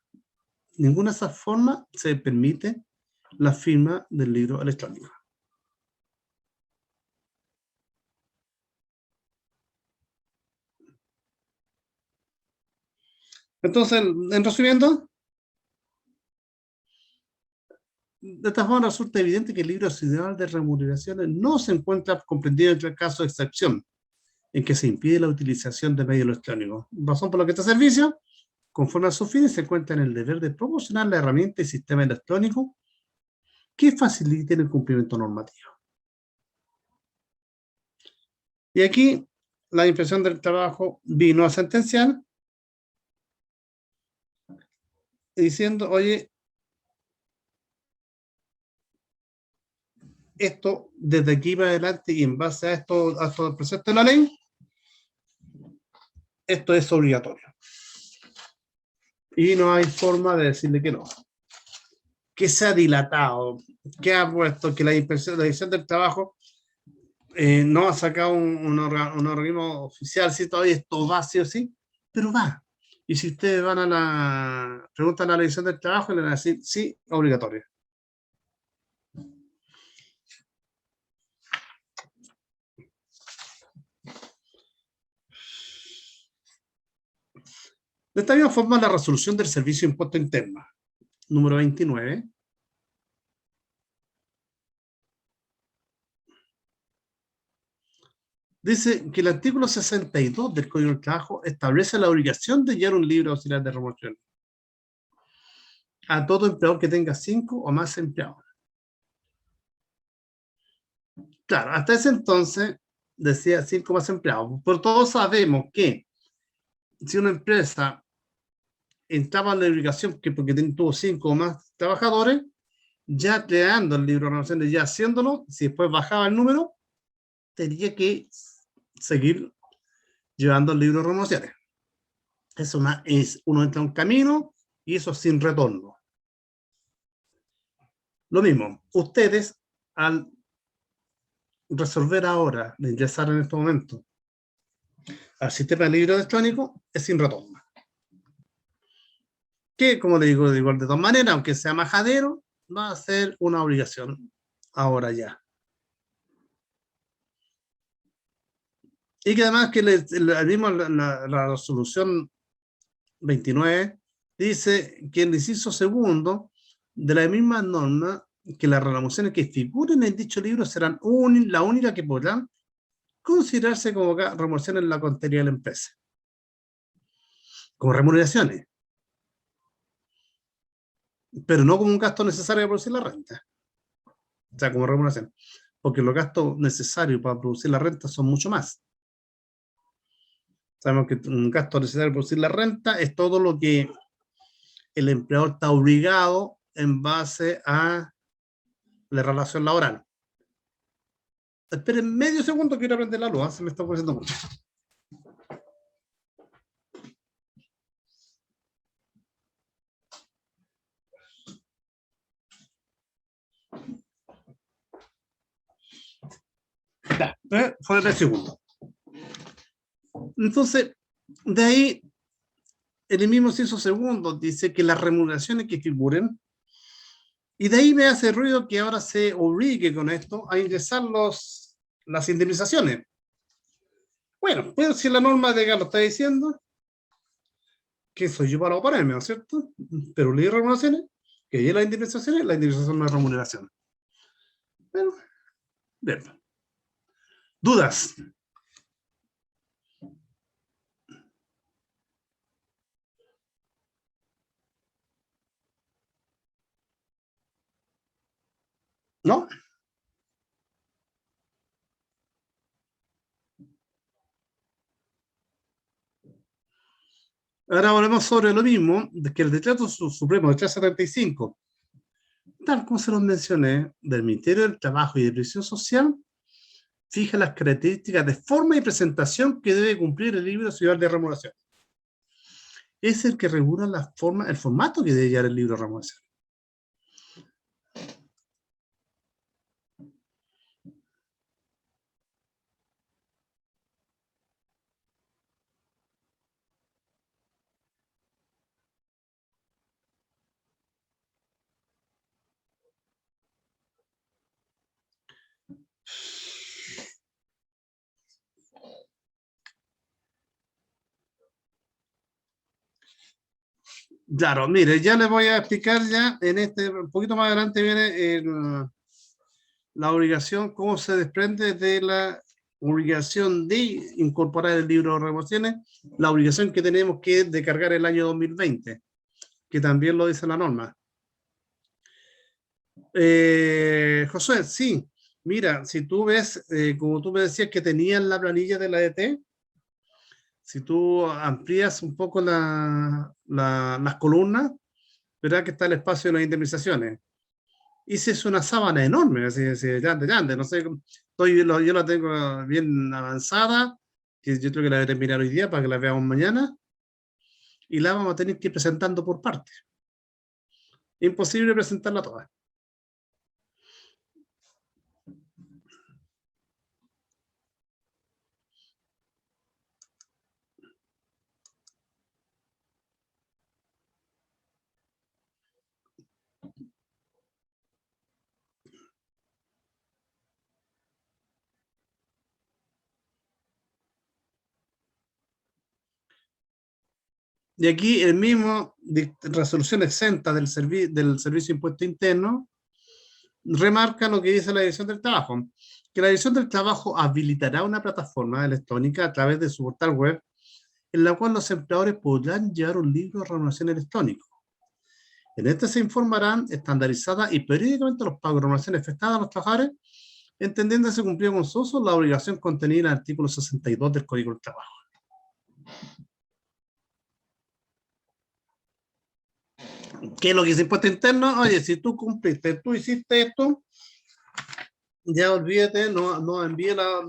Ninguna de esas formas se permite la firma del libro electrónico. Entonces, en resumiendo, de esta forma resulta evidente que el libro residual de remuneraciones no se encuentra comprendido entre el caso de excepción, en que se impide la utilización de medios electrónicos. Razón por la que este servicio, conforme a sus fines, se encuentra en el deber de proporcionar la herramienta y sistema electrónico que faciliten el cumplimiento normativo. Y aquí la Inspección del Trabajo vino a sentenciar diciendo, oye, esto desde aquí para adelante y en base a esto del precepto de la ley, esto es obligatorio. Y no hay forma de decirle que no. Que se ha dilatado, que ha puesto que la Inspección del Trabajo no ha sacado un organismo oficial, si todavía esto va sí o sí, pero va. Y si ustedes van a la preguntan a la Inspección del Trabajo, le van a decir sí, obligatorio. De esta misma forma, la resolución del Servicio de Impuesto Interno, número 29, dice que el artículo 62 del Código del Trabajo establece la obligación de llevar un libro auxiliar de remuneración a todo empleador que tenga 5 o más empleados. Claro, hasta ese entonces decía 5 más empleados, pero todos sabemos que si una empresa entraba en la obligación que porque tuvo 5 o más trabajadores, ya creando el libro de remuneraciones, ya haciéndolo, si después bajaba el número, tenía que seguir llevando el libro de remuneraciones. Uno entra en un camino y eso sin retorno. Lo mismo, ustedes al resolver ahora, de ingresar en este momento al sistema de libro electrónico, es sin retorno. Que, como le digo, de igual de todas maneras, aunque sea majadero, va a ser una obligación ahora ya. Y que además que la resolución 29 dice que el inciso segundo de la misma norma, que las reclamaciones que figuren en dicho libro serán la única que podrán considerarse como remuneraciones en la contabilidad de la empresa. Como remuneraciones. Pero no como un gasto necesario para producir la renta. O sea, como remuneración. Porque los gastos necesarios para producir la renta son mucho más. Sabemos que un gasto necesario para producir la renta es todo lo que el empleador está obligado en base a la relación laboral. Esperen medio segundo, quiero aprender la luz, se me está ocurriendo mucho. Fue 3 segundos. Entonces, de ahí, en el mismo inciso segundo dice que las remuneraciones que figuren, y de ahí me hace ruido que ahora se obligue con esto a ingresar las indemnizaciones. Bueno, pues si la norma de lo está diciendo, que soy yo para oponerme, ¿no es cierto? Pero leí remuneraciones, que hay las indemnizaciones no es remuneración. Bueno, bien. ¿Dudas? ¿No? Ahora volvemos sobre lo mismo, de que el decreto supremo de 375, tal como se los mencioné, del Ministerio del Trabajo y de Previsión Social, fija las características de forma y presentación que debe cumplir el libro ciudadano de remuneración. Es el que regula la forma, el formato que debe llevar el libro de remuneración. Claro, mire, ya les voy a explicar ya, un poquito más adelante viene la obligación, cómo se desprende de la obligación de incorporar el libro de remuneraciones, la obligación que tenemos que es de cargar el año 2020, que también lo dice la norma. Josué, sí, mira, si tú ves, como tú me decías que tenías la planilla de la ET, si tú amplías un poco las columnas, verás que está el espacio de las indemnizaciones. Y si es una sábana enorme, así, grande, no sé, yo la tengo bien avanzada, que yo creo que la voy a terminar hoy día para que la veamos mañana, y la vamos a tener que ir presentando por partes. Imposible presentarla toda. Y aquí el mismo resolución exenta del Servicio de Impuesto Interno remarca lo que dice la Dirección del Trabajo, que la Dirección del Trabajo habilitará una plataforma electrónica a través de su portal web en la cual los empleadores podrán llevar un libro de remuneración electrónico. En este se informarán estandarizada y periódicamente los pagos de remuneración efectuados a los trabajadores, entendiéndose cumplido con su uso la obligación contenida en el artículo 62 del Código del Trabajo. ¿Qué es lo que es impuesto interno? Oye, si tú cumpliste, tú hiciste esto, ya olvídate, no envíe la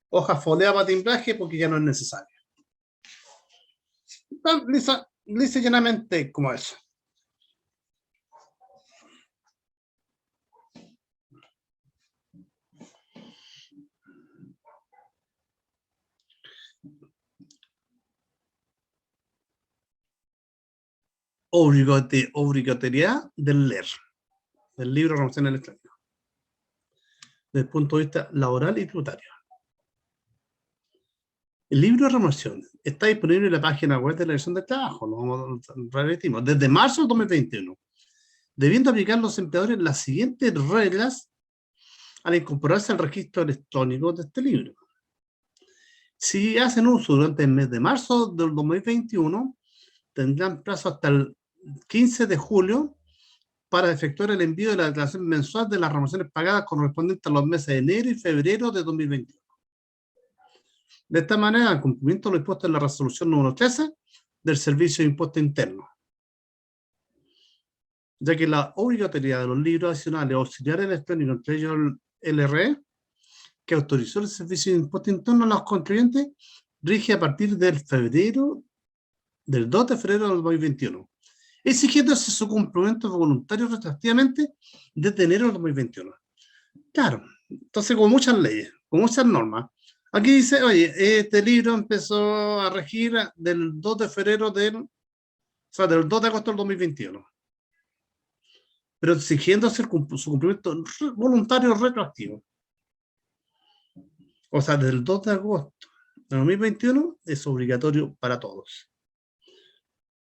hoja foliada para timbraje porque ya no es necesario. Lisa y llanamente como eso. obligatoriedad del LER, del libro de renovación electrónica, desde el punto de vista laboral y tributario. El libro de renovación está disponible en la página web de la Dirección del Trabajo, lo repetimos, desde marzo de 2021, debiendo aplicar los empleadores las siguientes reglas al incorporarse al registro electrónico de este libro. Si hacen uso durante el mes de marzo del 2021, tendrán plazo hasta el 15 de julio para efectuar el envío de la declaración mensual de las renovaciones pagadas correspondientes a los meses de enero y febrero de 2021. De esta manera, el cumplimiento de los impuestos en la resolución número 13 del Servicio de Impuesto Interno, ya que la obligatoriedad de los libros adicionales auxiliares electrónicos, entre ellos el LRE, que autorizó el Servicio de Impuesto Interno a los contribuyentes, rige a partir del 2 de febrero del 2021, exigiéndose su cumplimiento voluntario retroactivamente desde enero del 2021. Claro, entonces con muchas leyes, con muchas normas. Aquí dice, oye, este libro empezó a regir del 2 de febrero del 2 de agosto del 2021. Pero exigiéndose su cumplimiento voluntario retroactivo. O sea, desde el 2 de agosto de 2021 es obligatorio para todos.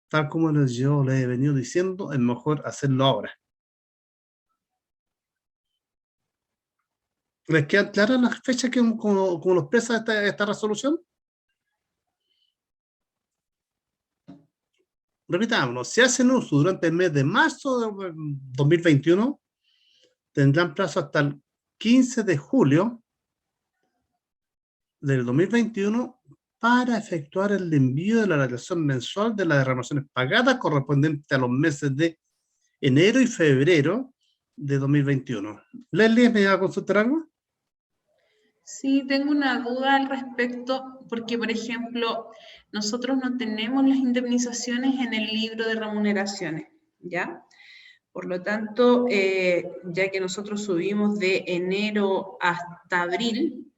Tal como yo les he venido diciendo, es mejor hacerlo ahora. ¿Les quedan claras las fechas que como lo expresa esta resolución? Repitámoslo, si hacen uso durante el mes de marzo de 2021, tendrán plazo hasta el 15 de julio del 2021 para efectuar el envío de la declaración mensual de las renovaciones pagadas correspondientes a los meses de enero y febrero de 2021. Leslie, ¿me va a consultar algo? Sí, tengo una duda al respecto, porque, por ejemplo, nosotros no tenemos las indemnizaciones en el libro de remuneraciones, ¿ya? Por lo tanto, ya que nosotros subimos de enero hasta abril,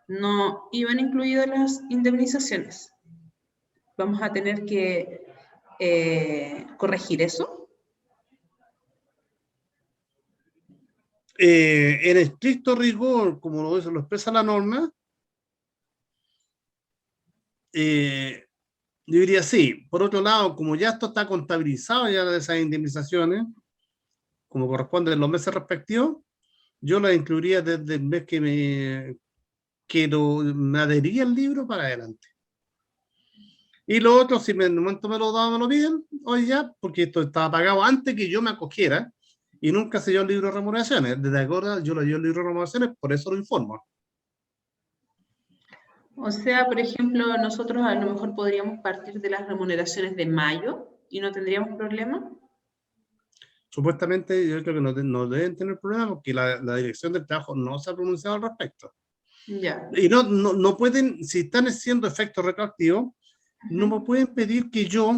no iban incluidas las indemnizaciones. ¿Vamos a tener que corregir eso? En estricto rigor, como lo expresa la norma, yo diría sí. Por otro lado, como ya esto está contabilizado ya de esas indemnizaciones, como corresponde en los meses respectivos, yo las incluiría desde el mes que me adherí al libro para adelante. Y lo otro, si en el momento me lo piden, hoy ya, porque esto estaba pagado antes que yo me acogiera, y nunca se dio el libro de remuneraciones. Desde ahora yo le dio el libro de remuneraciones, por eso lo informo. O sea, por ejemplo, nosotros a lo mejor podríamos partir de las remuneraciones de mayo y no tendríamos problema. Supuestamente yo creo que no deben tener problema porque la Dirección del Trabajo no se ha pronunciado al respecto. Ya. Y no pueden, si están haciendo efectos retroactivos, no me pueden pedir que yo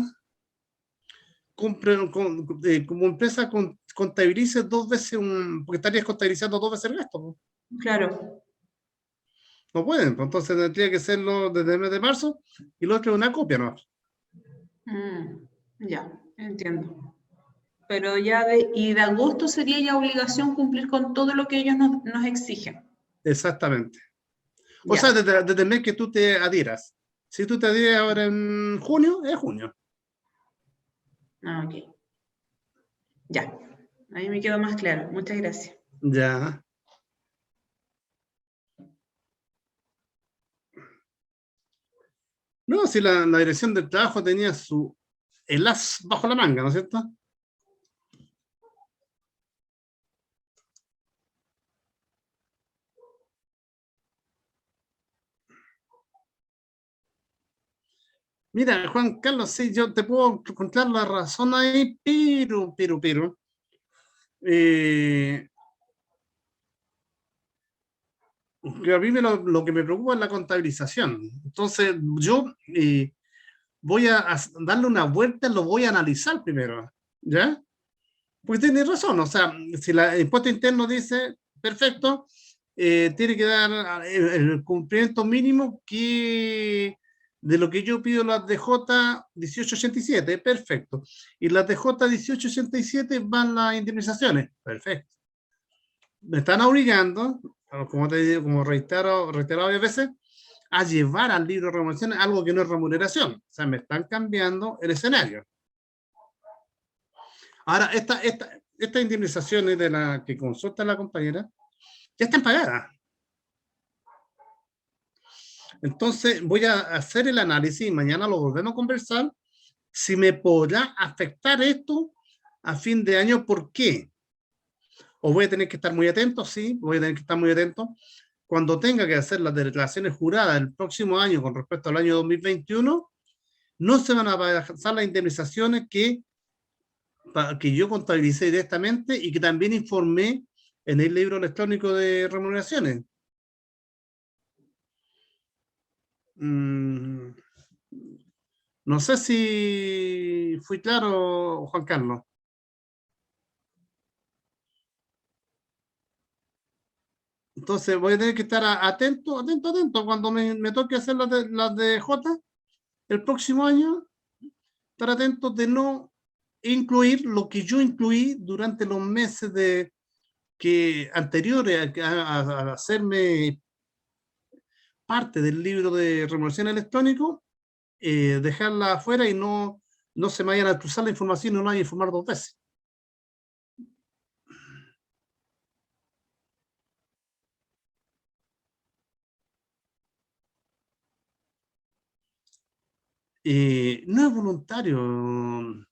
compre, como empresa contabilice 2 veces porque estarías contabilizando 2 veces el gasto. Claro. No pueden, pues entonces tendría que serlo desde el mes de marzo y lo otro es una copia, ¿no? Ya, entiendo. Pero ya de agosto sería ya obligación cumplir con todo lo que ellos nos exigen. Exactamente. O Ya. sea, desde el mes que tú te adhieras. Si tú te adhieres ahora en junio, es junio. Ah, ok. Ya. Ahí me quedó más claro. Muchas gracias. Ya. No, si la Dirección del Trabajo tenía el as bajo la manga, ¿no es cierto? Mira, Juan Carlos, sí, yo te puedo encontrar la razón ahí, pero, que a mí lo que me preocupa es la contabilización. Entonces, yo voy a darle una vuelta, lo voy a analizar primero, ¿ya? Porque tiene razón, o sea, si el impuesto interno dice, perfecto, tiene que dar el cumplimiento mínimo que de lo que yo pido las DJ 1887, perfecto. Y las DJ 1887 van las indemnizaciones, perfecto. Me están obligando, como te digo, como reiterado varias veces, a llevar al libro de remuneraciones algo que no es remuneración. O sea, me están cambiando el escenario. Ahora, estas indemnizaciones de la que consulta la compañera, ya están pagadas. Entonces, voy a hacer el análisis y mañana lo volvemos a conversar. Si me podrá afectar esto a fin de año, ¿por qué? O voy a tener que estar muy atento, sí, voy a tener que estar muy atento. Cuando tenga que hacer las declaraciones juradas el próximo año con respecto al año 2021, no se van a pasar las indemnizaciones que yo contabilicé directamente y que también informé en el libro electrónico de remuneraciones. No sé si fui claro, Juan Carlos. Entonces voy a tener que estar atento cuando me toque hacer las de J el próximo año, estar atento de no incluir lo que yo incluí durante los meses anteriores a hacerme parte del libro de remuneración electrónico, dejarla afuera y no se me vayan a cruzar la información y no la vayan a informar dos veces. No es voluntario.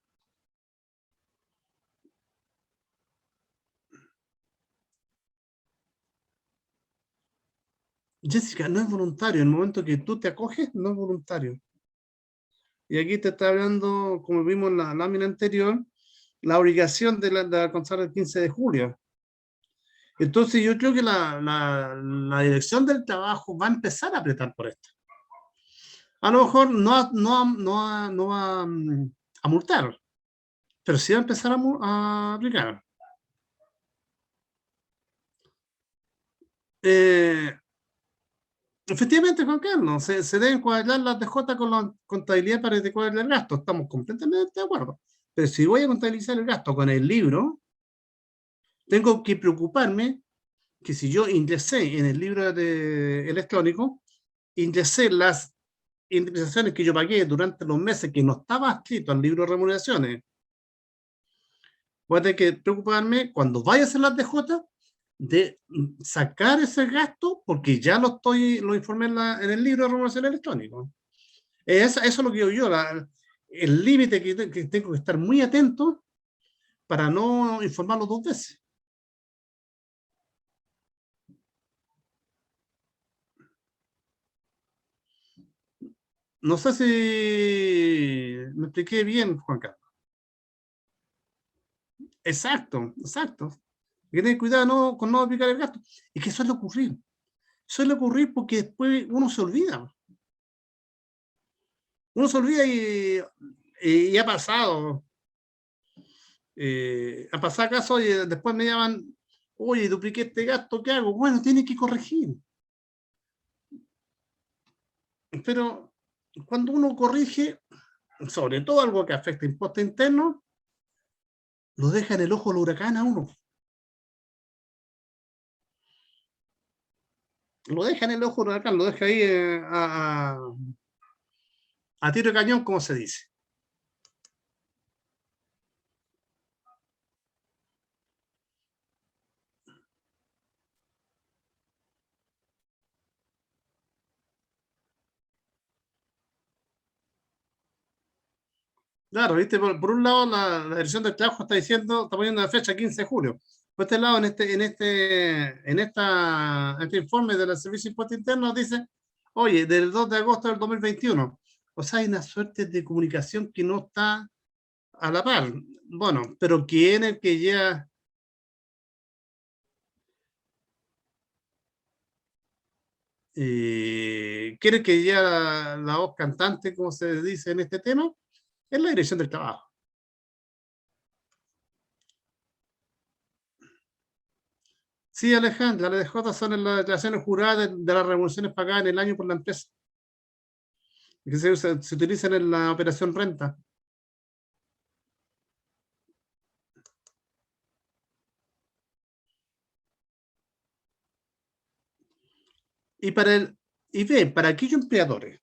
Jessica, no es voluntario. En el momento que tú te acoges, no es voluntario. Y aquí te está hablando, como vimos en la lámina anterior, la obligación de alcanzar el 15 de julio. Entonces yo creo que la dirección del trabajo va a empezar a apretar por esto. A lo mejor no va a multar, pero sí va a empezar a aplicar. Efectivamente, Juan Carlos, se deben cuadrar las DJ con la contabilidad para adecuar el gasto. Estamos completamente de acuerdo. Pero si voy a contabilizar el gasto con el libro, tengo que preocuparme que si yo ingresé en el libro electrónico, ingresé las indemnizaciones que yo pagué durante los meses que no estaba adscrito al libro de remuneraciones. Voy a tener que preocuparme cuando vaya a hacer las DJ de sacar ese gasto porque ya lo informé en el libro de remuneración electrónico. Eso es lo que digo yo, el límite que tengo que estar muy atento para no informarlo dos veces. No sé si me expliqué bien, Juan Carlos. Exacto. Hay que tener cuidado con no aplicar el gasto. Es que suele ocurrir. Suele ocurrir porque después uno se olvida. Uno se olvida y ha pasado. Ha pasado casos y después me llaman, oye, dupliqué este gasto, ¿qué hago? Bueno, tiene que corregir. Pero cuando uno corrige, sobre todo algo que afecta impuesto interno, lo deja en el ojo del huracán a uno. Lo deja en el ojo del huracán, lo deja ahí a tiro de cañón, como se dice. Claro, viste, por un lado la dirección del trabajo está poniendo la fecha 15 de julio. Por este lado, en este informe del Servicio de Impuesto Interno dice, oye, del 2 de agosto del 2021. O sea, hay una suerte de comunicación que no está a la par. Bueno, pero ¿quién es el que ya... ¿quiere que ya la voz cantante, como se dice en este tema? Es la dirección del trabajo. Sí, Alejandra, las DJ son las declaraciones juradas de las remuneraciones pagadas en el año por la empresa. que se utilizan en la operación renta. Y para aquellos empleadores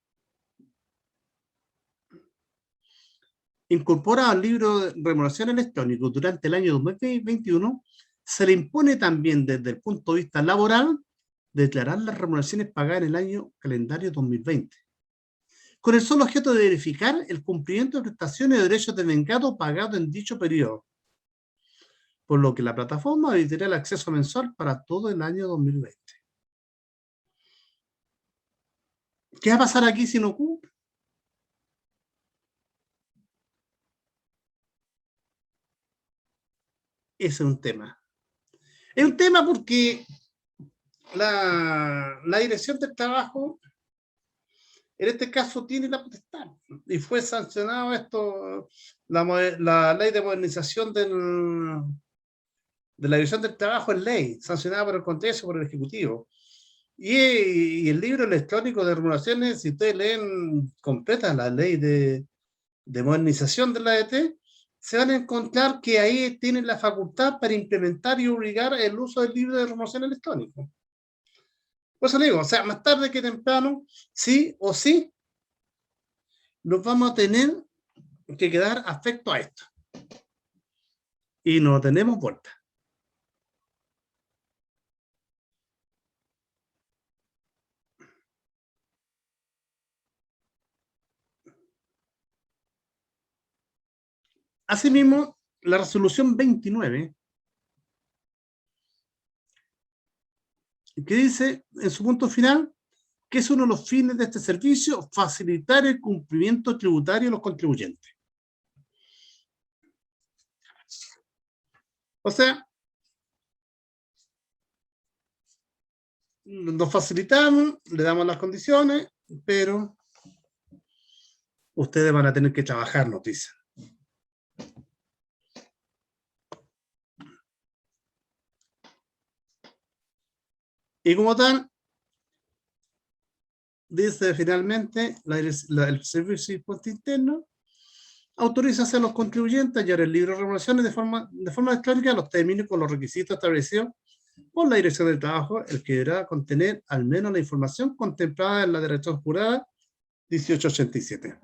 incorpora al libro de remuneración electrónico durante el año 2021, se le impone también desde el punto de vista laboral declarar las remuneraciones pagadas en el año calendario 2020, con el solo objeto de verificar el cumplimiento de prestaciones de derechos de vengado pagados en dicho periodo, por lo que la plataforma habilitará el acceso mensual para todo el año 2020. ¿Qué va a pasar aquí si no cumple? Ese es un tema. Es un tema porque la Dirección del Trabajo, en este caso, tiene la potestad. Y fue sancionado esto, la ley de modernización de la Dirección del Trabajo es ley, sancionada por el Congreso, por el Ejecutivo. Y el libro electrónico de remuneraciones, si ustedes leen completa la ley de modernización de la ADT, se van a encontrar que ahí tienen la facultad para implementar y obligar el uso del libro de remuneración electrónico. Por eso le digo, o sea, más tarde que temprano, sí o sí, nos vamos a tener que quedar afectos a esto. Y no tenemos vuelta. Asimismo, la resolución 29, que dice en su punto final que es uno de los fines de este servicio, facilitar el cumplimiento tributario de los contribuyentes. O sea, nos facilitamos, le damos las condiciones, pero ustedes van a tener que trabajar, nos dicen. Y como tal, dice finalmente, el Servicio de Impuesto Interno autoriza a los contribuyentes a hallar el libro de remuneraciones de forma electrónica los términos con los requisitos establecidos por la Dirección del Trabajo, el que deberá contener al menos la información contemplada en la Dirección Jurada 1887.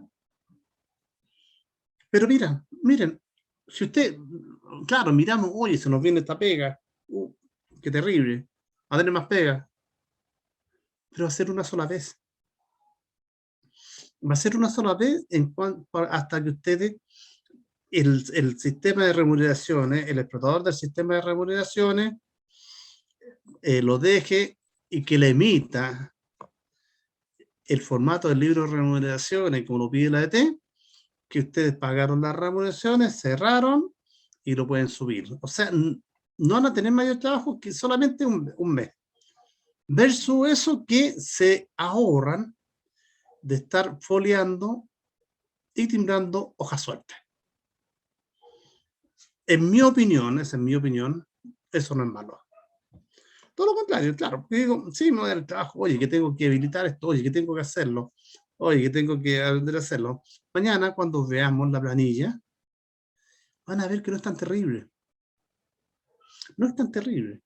Pero miren, si usted, claro, miramos, oye, se nos viene esta pega, qué terrible, a tener más pega, pero va a ser una sola vez. Va a ser una sola vez hasta que ustedes, el sistema de remuneraciones, el explotador del sistema de remuneraciones, lo deje y que le emita el formato del libro de remuneraciones como lo pide la ADT, que ustedes pagaron las remuneraciones, cerraron y lo pueden subir. O sea, no van a tener mayor trabajo que solamente un mes. Versus eso que se ahorran de estar foliando y timbrando hojas sueltas. En mi opinión, esa es mi opinión, eso no es malo. Todo lo contrario, claro, porque digo, sí, me voy al trabajo, oye, que tengo que habilitar esto, oye, que tengo que hacerlo, oye, que tengo que aprender a hacerlo. Mañana, cuando veamos la planilla, van a ver que no es tan terrible. No es tan terrible.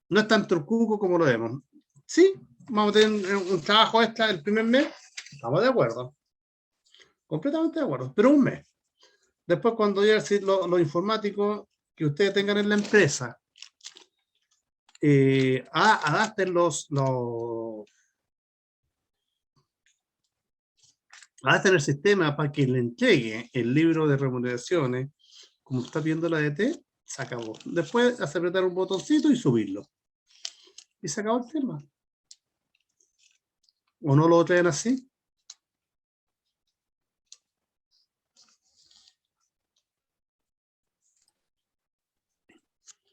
No es tan trucuco como lo vemos. Sí, vamos a tener un trabajo extra el primer mes, estamos de acuerdo. Completamente de acuerdo, pero un mes. Después, cuando ya lo informático que ustedes tengan en la empresa, adapten adapten el sistema para que le entregue el libro de remuneraciones, como está viendo la ADT, se acabó. Después hace apretar un botoncito y subirlo. Y se acabó el tema. ¿O no lo traen así?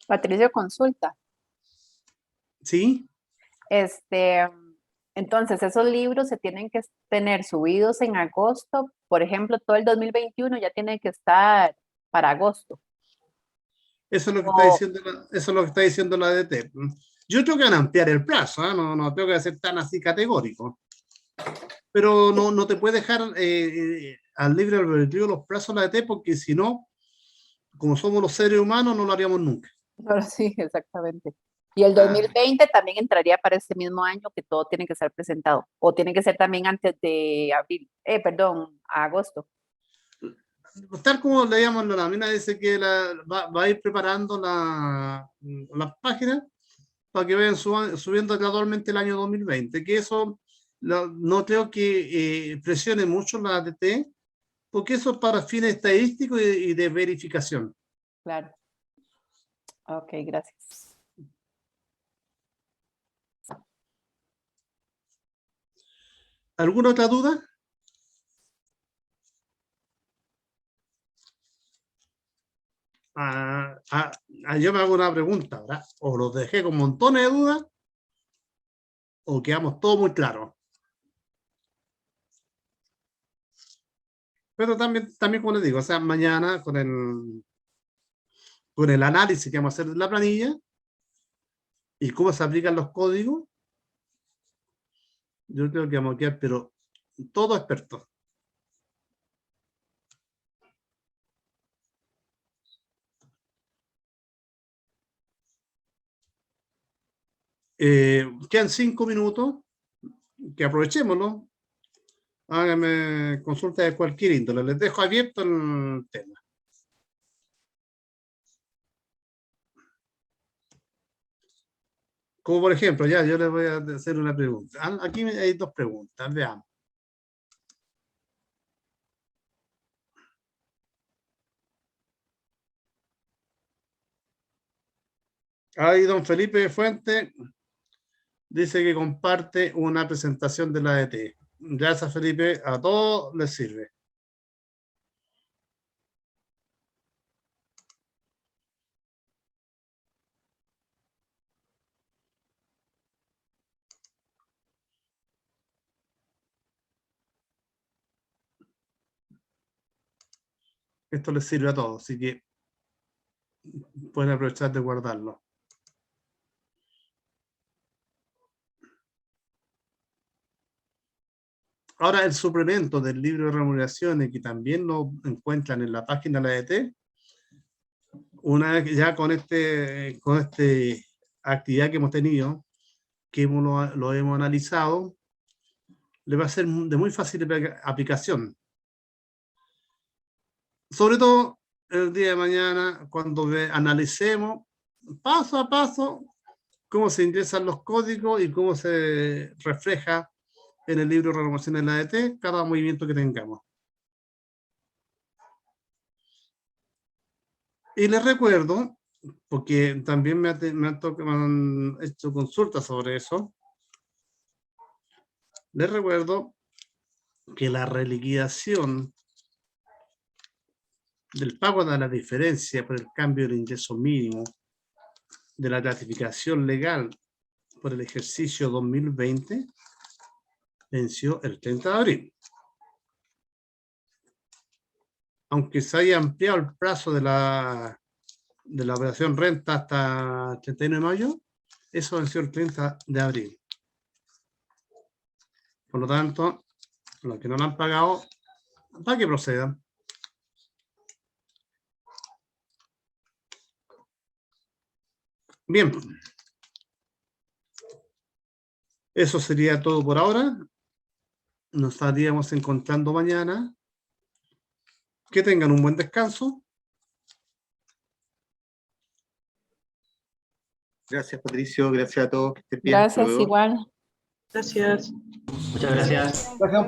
Patricio, consulta. Sí. Entonces, esos libros se tienen que tener subidos en agosto. Por ejemplo, todo el 2021 ya tiene que estar para agosto. Eso es lo que está diciendo eso es lo que está diciendo la ADT. Yo creo que van a ampliar el plazo, ¿eh? No tengo que ser tan así categórico. Pero no te puede dejar al libre albedrío los plazos de la ADT, porque si no, como somos los seres humanos, no lo haríamos nunca. Pero sí, exactamente. Y el 2020 también entraría para este mismo año, que todo tiene que ser presentado. O tiene que ser también antes de agosto. Tal como leíamos en la lámina, dice que va a ir preparando las páginas para que vayan subiendo gradualmente el año 2020, que eso no creo que presione mucho la ADT, porque eso es para fines estadísticos y de verificación. Claro. Ok, gracias. ¿Alguna otra duda? Yo me hago una pregunta, ¿verdad? O los dejé con montones de dudas, o quedamos todos muy claros. Pero también como les digo, o sea, mañana con el análisis que vamos a hacer de la planilla y cómo se aplican los códigos, yo creo que vamos a quedar, pero todos expertos. Quedan 5 minutos, que aprovechémoslo. Háganme consultas de cualquier índole. Les dejo abierto el tema. Como por ejemplo, ya yo les voy a hacer una pregunta. Aquí hay 2 preguntas, veamos. Ahí don Felipe Fuente dice que comparte una presentación de la ADT. Gracias, Felipe. A todos les sirve. Esto les sirve a todos, así que pueden aprovechar de guardarlo. Ahora, el suplemento del libro de remuneraciones, que también lo encuentran en la página de la ADT, una vez ya con este actividad que hemos tenido, que lo hemos analizado, le va a ser de muy fácil aplicación. Sobre todo el día de mañana, cuando analicemos paso a paso cómo se ingresan los códigos y cómo se refleja en el libro de remuneraciones de la ADT cada movimiento que tengamos. Y les recuerdo, porque también me han hecho consultas sobre eso, les recuerdo que la reliquidación del pago de la diferencia por el cambio del ingreso mínimo de la gratificación legal por el ejercicio 2020 venció el 30 de abril. Aunque se haya ampliado el plazo de la operación renta hasta el 31 de mayo, eso venció el 30 de abril. Por lo tanto, los que no lo han pagado, para que procedan. Bien. Eso sería todo por ahora. Nos estaríamos encontrando mañana. Que tengan un buen descanso. Gracias, Patricio. Gracias a todos. Que estén bien. Gracias, igual. Gracias. Muchas gracias. Gracias.